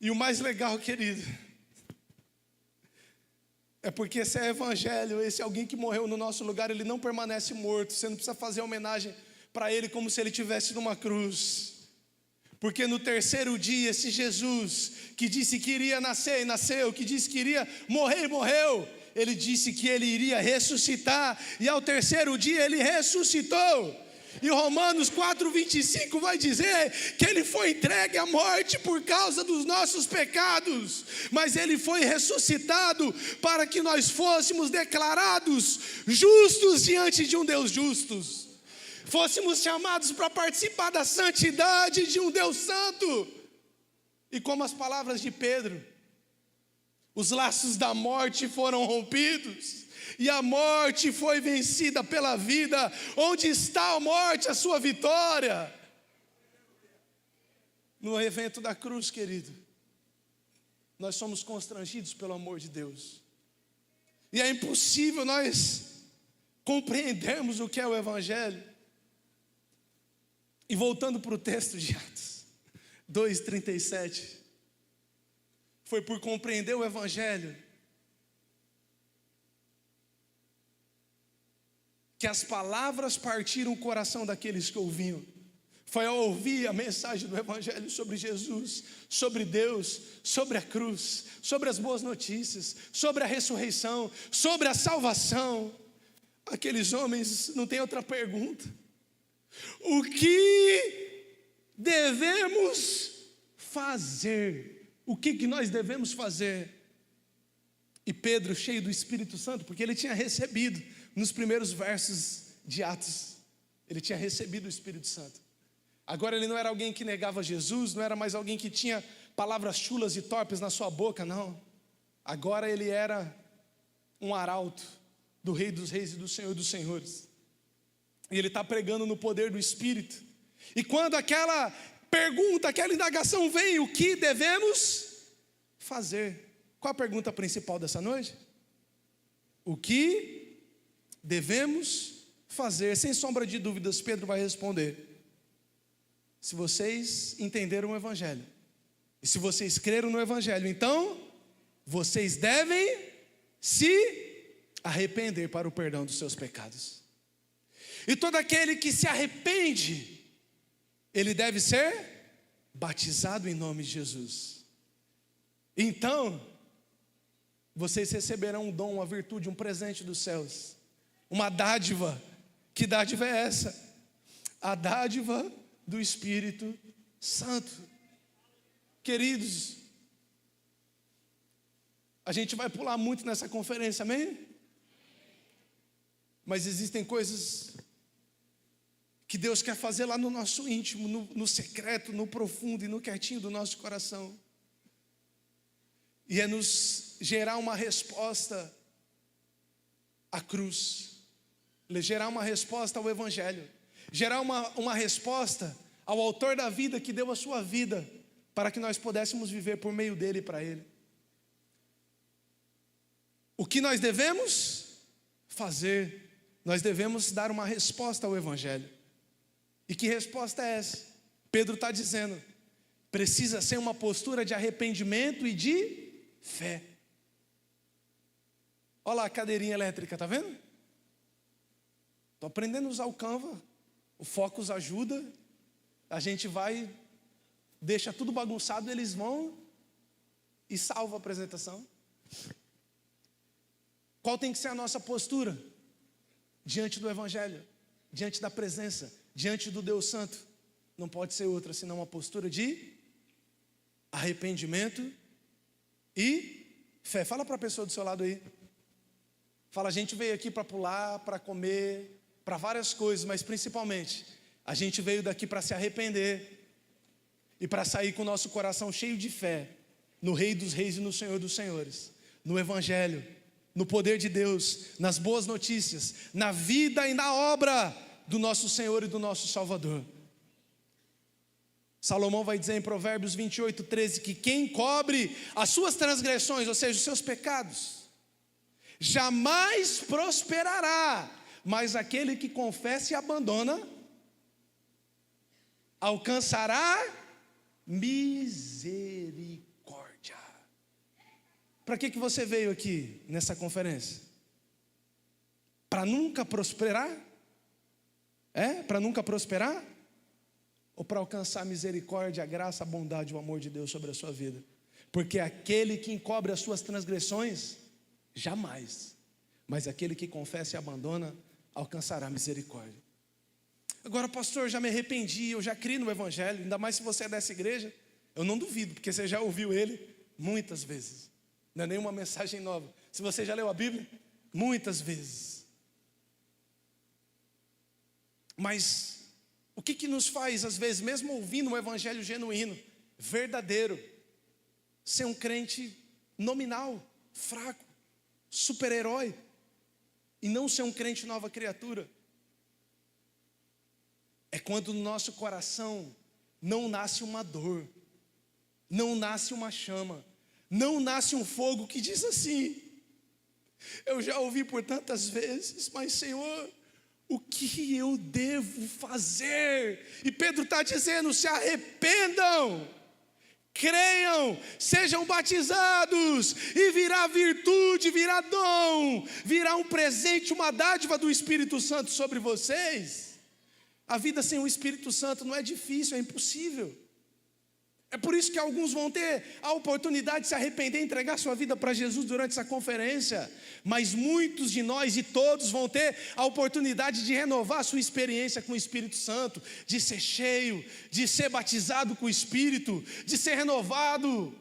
E o mais legal, querido, é porque esse é evangelho, esse alguém que morreu no nosso lugar, ele não permanece morto. Você não precisa fazer homenagem para ele como se ele estivesse numa cruz. Porque no terceiro dia, esse Jesus, que disse que iria nascer e nasceu, que disse que iria morrer e morreu, ele disse que ele iria ressuscitar, e ao terceiro dia ele ressuscitou. E Romanos 4,25 vai dizer que ele foi entregue à morte por causa dos nossos pecados, mas ele foi ressuscitado para que nós fôssemos declarados justos diante de um Deus justo. Fôssemos chamados para participar da santidade de um Deus santo. E como as palavras de Pedro, os laços da morte foram rompidos, e a morte foi vencida pela vida. Onde está a morte, a sua vitória? No evento da cruz, querido, nós somos constrangidos pelo amor de Deus. E é impossível nós compreendermos o que é o evangelho. E voltando para o texto de Atos 2,37, foi por compreender o evangelho que as palavras partiram o coração daqueles que ouviam. Foi ao ouvir a mensagem do evangelho sobre Jesus, sobre Deus, sobre a cruz, sobre as boas notícias, sobre a ressurreição, sobre a salvação. Aqueles homens não têm outra pergunta. O que devemos fazer? O que nós devemos fazer? E Pedro, cheio do Espírito Santo, porque ele tinha recebido, nos primeiros versos de Atos, ele tinha recebido o Espírito Santo. Agora ele não era alguém que negava Jesus, não era mais alguém que tinha palavras chulas e torpes na sua boca, não. Agora ele era um arauto do Rei dos Reis e do Senhor dos Senhores. E ele está pregando no poder do Espírito. E quando aquela pergunta, aquela indagação vem, o que devemos fazer? Qual a pergunta principal dessa noite? O que devemos fazer? Sem sombra de dúvidas, Pedro vai responder. Se vocês entenderam o Evangelho, e se vocês creram no Evangelho, então vocês devem se arrepender para o perdão dos seus pecados. E todo aquele que se arrepende, ele deve ser batizado em nome de Jesus. Então, vocês receberão um dom, uma virtude, um presente dos céus, uma dádiva. Que dádiva é essa? A dádiva do Espírito Santo. Queridos, a gente vai pular muito nessa conferência, amém? Mas existem coisas que Deus quer fazer lá no nosso íntimo, no secreto, no profundo e no quietinho do nosso coração. E é nos gerar uma resposta à cruz, gerar uma resposta ao Evangelho, gerar uma resposta ao autor da vida que deu a sua vida, para que nós pudéssemos viver por meio dele e para ele. O que nós devemos fazer? Nós devemos dar uma resposta ao Evangelho. E que resposta é essa? Pedro está dizendo, precisa ser uma postura de arrependimento e de fé. Olha lá a cadeirinha elétrica, está vendo? Estou aprendendo a usar o Canva, o Focus ajuda, a gente vai, deixa tudo bagunçado, eles vão e salva a apresentação. Qual tem que ser a nossa postura? Diante do Evangelho, diante da presença, diante do Deus Santo. Não pode ser outra senão uma postura de arrependimento e fé. Fala para a pessoa do seu lado aí. Fala, a gente veio aqui para pular, para comer, para várias coisas, mas principalmente, a gente veio daqui para se arrepender e para sair com o nosso coração cheio de fé no Rei dos Reis e no Senhor dos Senhores, no Evangelho, no poder de Deus, nas boas notícias, na vida e na obra do nosso Senhor e do nosso Salvador. Salomão vai dizer em Provérbios 28:13 que quem cobre as suas transgressões, ou seja, os seus pecados, jamais prosperará, mas aquele que confessa e abandona alcançará misericórdia. Para que você veio aqui nessa conferência? Para nunca prosperar? Para nunca prosperar? Ou para alcançar a misericórdia, a graça, a bondade, o amor de Deus sobre a sua vida? Porque aquele que encobre as suas transgressões, jamais. Mas aquele que confessa e abandona, alcançará misericórdia. Agora, pastor, já me arrependi, eu já criei no Evangelho, ainda mais se você é dessa igreja, eu não duvido, porque você já ouviu ele muitas vezes. Não é nenhuma mensagem nova. Se você já leu a Bíblia, muitas vezes. Mas o que nos faz, às vezes, mesmo ouvindo um evangelho genuíno, verdadeiro, ser um crente nominal, fraco, super-herói, e não ser um crente nova criatura? É quando no nosso coração não nasce uma dor, não nasce uma chama, não nasce um fogo que diz assim: eu já ouvi por tantas vezes, mas Senhor, o que eu devo fazer? E Pedro está dizendo: se arrependam, creiam, sejam batizados, e virá virtude, virá dom, virá um presente, uma dádiva do Espírito Santo sobre vocês. A vida sem o Espírito Santo não é difícil, é impossível. É por isso que alguns vão ter a oportunidade de se arrepender e entregar sua vida para Jesus durante essa conferência. Mas muitos de nós e todos vão ter a oportunidade de renovar a sua experiência com o Espírito Santo, de ser cheio, de ser batizado com o Espírito, de ser renovado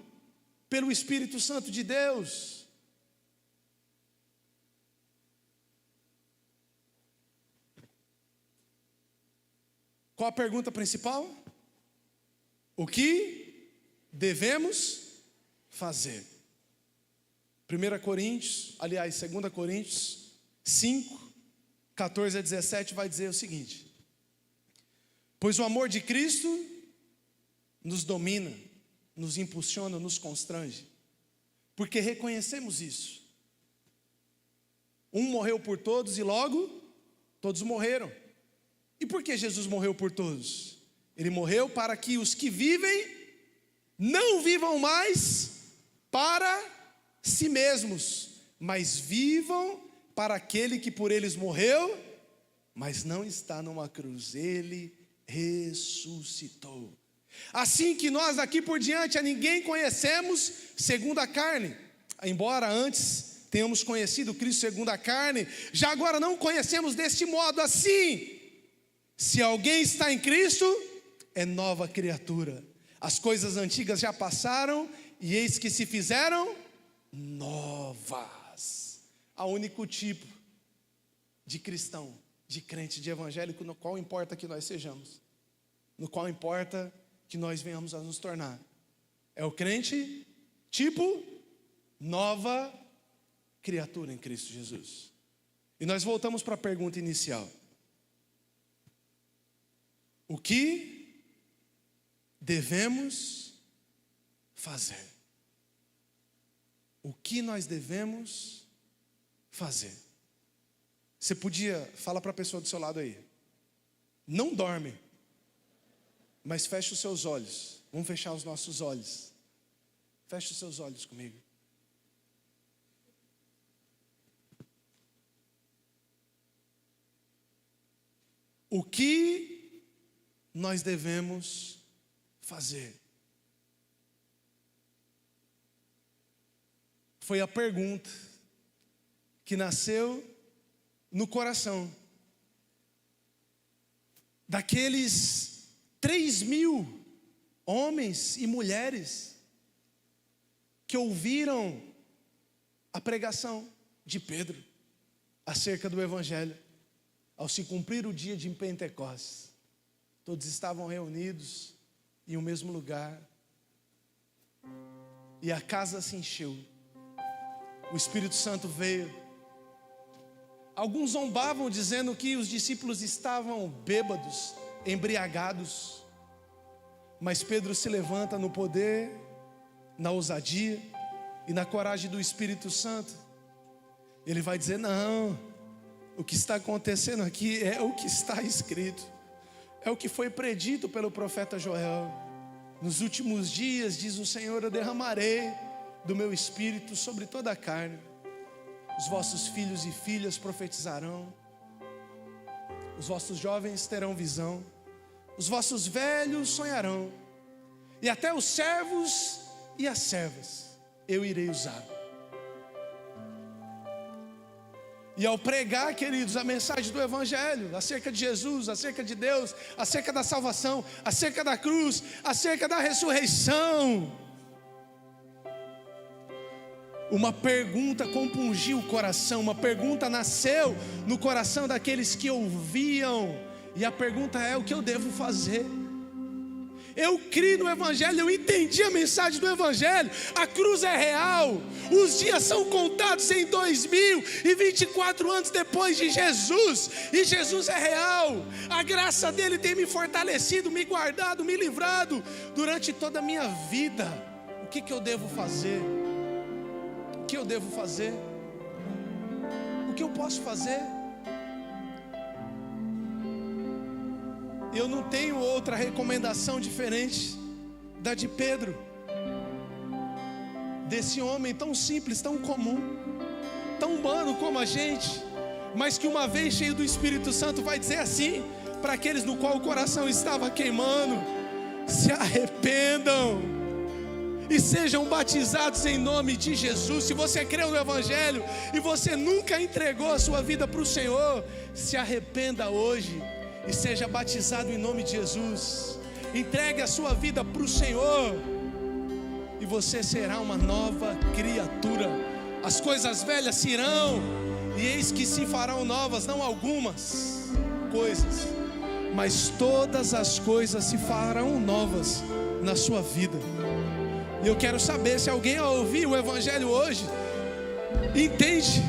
pelo Espírito Santo de Deus. Qual a pergunta principal? O que devemos fazer? 2 Coríntios 5, 14 a 17 vai dizer o seguinte: pois o amor de Cristo nos domina, nos impulsiona, nos constrange, porque reconhecemos isso. Um morreu por todos e logo todos morreram. E por que Jesus morreu por todos? Ele morreu para que os que vivem não vivam mais para si mesmos, mas vivam para aquele que por eles morreu, mas não está numa cruz, ele ressuscitou. Assim que nós daqui por diante a ninguém conhecemos segundo a carne, embora antes tenhamos conhecido Cristo segundo a carne, já agora não conhecemos deste modo. Assim, se alguém está em Cristo, é nova criatura. As coisas antigas já passaram e eis que se fizeram novas. Há um único tipo de cristão, de crente, de evangélico, no qual importa que nós sejamos, no qual importa que nós venhamos a nos tornar. É o crente tipo nova criatura em Cristo Jesus. E nós voltamos para a pergunta inicial: o que devemos fazer? O que nós devemos fazer? Você podia falar para a pessoa do seu lado aí: não dorme, mas feche os seus olhos. Vamos fechar os nossos olhos. Feche os seus olhos comigo. O que nós devemos fazer? Foi a pergunta que nasceu no coração daqueles 3.000 homens e mulheres que ouviram a pregação de Pedro acerca do Evangelho. Ao se cumprir o dia de Pentecostes, todos estavam reunidos em um mesmo lugar, e a casa se encheu. O Espírito Santo veio. Alguns zombavam dizendo que os discípulos estavam bêbados, embriagados. Mas Pedro se levanta no poder, na ousadia e na coragem do Espírito Santo. Ele vai dizer: não, o que está acontecendo aqui é o que está escrito, é o que foi predito pelo profeta Joel. Nos últimos dias, diz o Senhor, eu derramarei do meu Espírito sobre toda a carne. Os vossos filhos e filhas profetizarão, os vossos jovens terão visão, os vossos velhos sonharão, e até os servos e as servas eu irei usar. E ao pregar, queridos, a mensagem do Evangelho, acerca de Jesus, acerca de Deus, acerca da salvação, acerca da cruz, acerca da ressurreição, uma pergunta compungiu o coração, uma pergunta nasceu no coração daqueles que ouviam, e a pergunta é: o que eu devo fazer? Eu criei no Evangelho, eu entendi a mensagem do Evangelho, a cruz é real, os dias são contados em 2024 anos depois de Jesus, e Jesus é real, a graça dele tem me fortalecido, me guardado, me livrado durante toda a minha vida. O que eu devo fazer? O que eu devo fazer? O que eu posso fazer? Eu não tenho outra recomendação diferente da de Pedro, desse homem tão simples, tão comum, tão humano como a gente, mas que uma vez cheio do Espírito Santo vai dizer assim para aqueles no qual o coração estava queimando: se arrependam e sejam batizados em nome de Jesus. Se você creu no Evangelho e você nunca entregou a sua vida para o Senhor, se arrependa hoje e seja batizado em nome de Jesus. Entregue a sua vida para o Senhor e você será uma nova criatura. As coisas velhas se irão e eis que se farão novas, não algumas coisas, mas todas as coisas se farão novas na sua vida. E eu quero saber se alguém ao ouvir o Evangelho hoje entende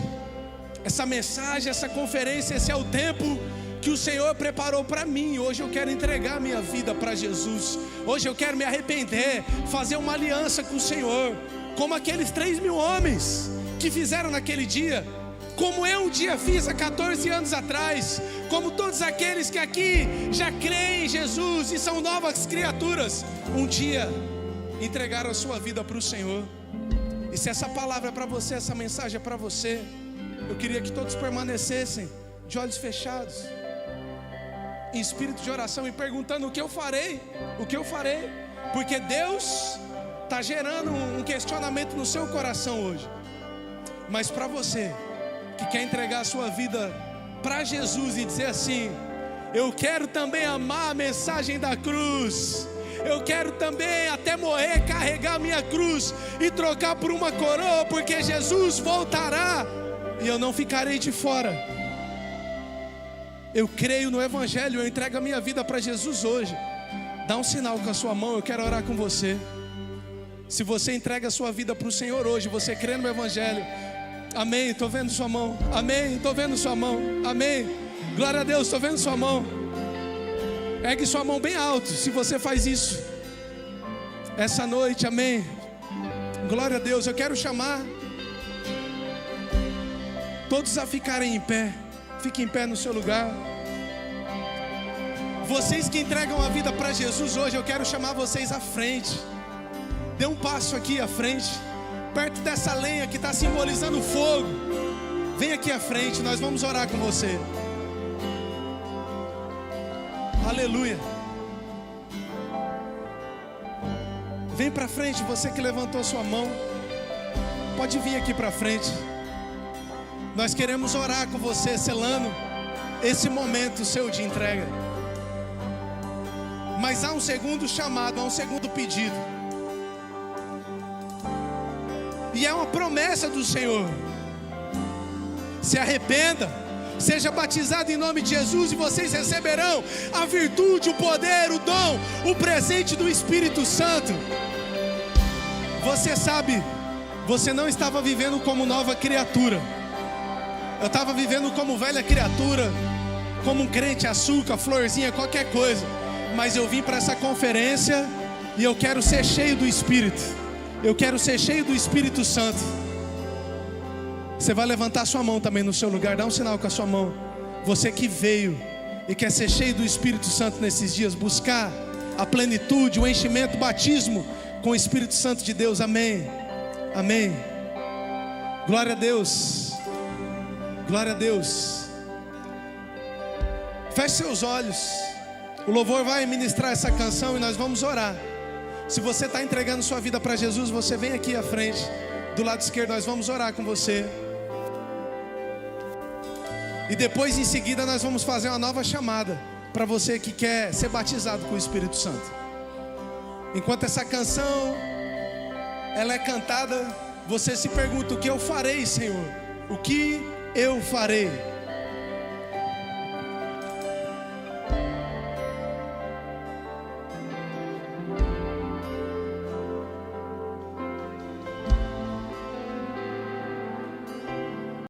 essa mensagem, essa conferência. Esse é o tempo que o Senhor preparou para mim. Hoje eu quero entregar minha vida para Jesus. Hoje eu quero me arrepender, fazer uma aliança com o Senhor, como aqueles 3.000 homens que fizeram naquele dia, como eu um dia fiz há 14 anos atrás, como todos aqueles que aqui já creem em Jesus e são novas criaturas, um dia entregaram a sua vida para o Senhor. E se essa palavra é para você, essa mensagem é para você, eu queria que todos permanecessem de olhos fechados, em espírito de oração, e perguntando: o que eu farei? O que eu farei? Porque Deus está gerando um questionamento no seu coração hoje. Mas para você que quer entregar a sua vida para Jesus e dizer assim: eu quero também amar a mensagem da cruz, eu quero também até morrer carregar a minha cruz e trocar por uma coroa, porque Jesus voltará e eu não ficarei de fora. Eu creio no Evangelho, eu entrego a minha vida para Jesus hoje. Dá um sinal com a sua mão, eu quero orar com você. Se você entrega a sua vida para o Senhor hoje, você crê no Evangelho. Amém, estou vendo sua mão. Amém, estou vendo sua mão. Amém, glória a Deus, estou vendo sua mão. Ergue sua mão bem alto se você faz isso essa noite. Amém, glória a Deus. Eu quero chamar todos a ficarem em pé. Fique em pé no seu lugar. Vocês que entregam a vida para Jesus hoje, eu quero chamar vocês à frente. Dê um passo aqui à frente, perto dessa lenha que está simbolizando o fogo. Vem aqui à frente, nós vamos orar com você. Aleluia. Vem para frente, você que levantou sua mão, pode vir aqui para frente. Nós queremos orar com você, selando esse momento seu de entrega. Mas há um segundo chamado, há um segundo pedido, e é uma promessa do Senhor: se arrependa, seja batizado em nome de Jesus, e vocês receberão a virtude, o poder, o dom, o presente do Espírito Santo. Você sabe, você não estava vivendo como nova criatura. Eu estava vivendo como velha criatura, como um crente açúcar, florzinha, qualquer coisa. Mas eu vim para essa conferência E eu quero ser cheio do Espírito. Eu quero ser cheio do Espírito Santo. Você vai levantar sua mão também no seu lugar. Dá um sinal com a sua mão. Você que veio e quer ser cheio do Espírito Santo nesses dias, buscar a plenitude, o enchimento, o batismo com o Espírito Santo de Deus. Amém. Amém. Glória a Deus. Glória a Deus. Feche seus olhos. O louvor vai ministrar essa canção e nós vamos orar. Se você está entregando sua vida para Jesus, você vem aqui à frente, do lado esquerdo, nós vamos orar com você. E depois, em seguida, nós vamos fazer uma nova chamada para você que quer ser batizado com o Espírito Santo. Enquanto essa canção ela é cantada, você se pergunta: o que eu farei, Senhor? O que eu farei?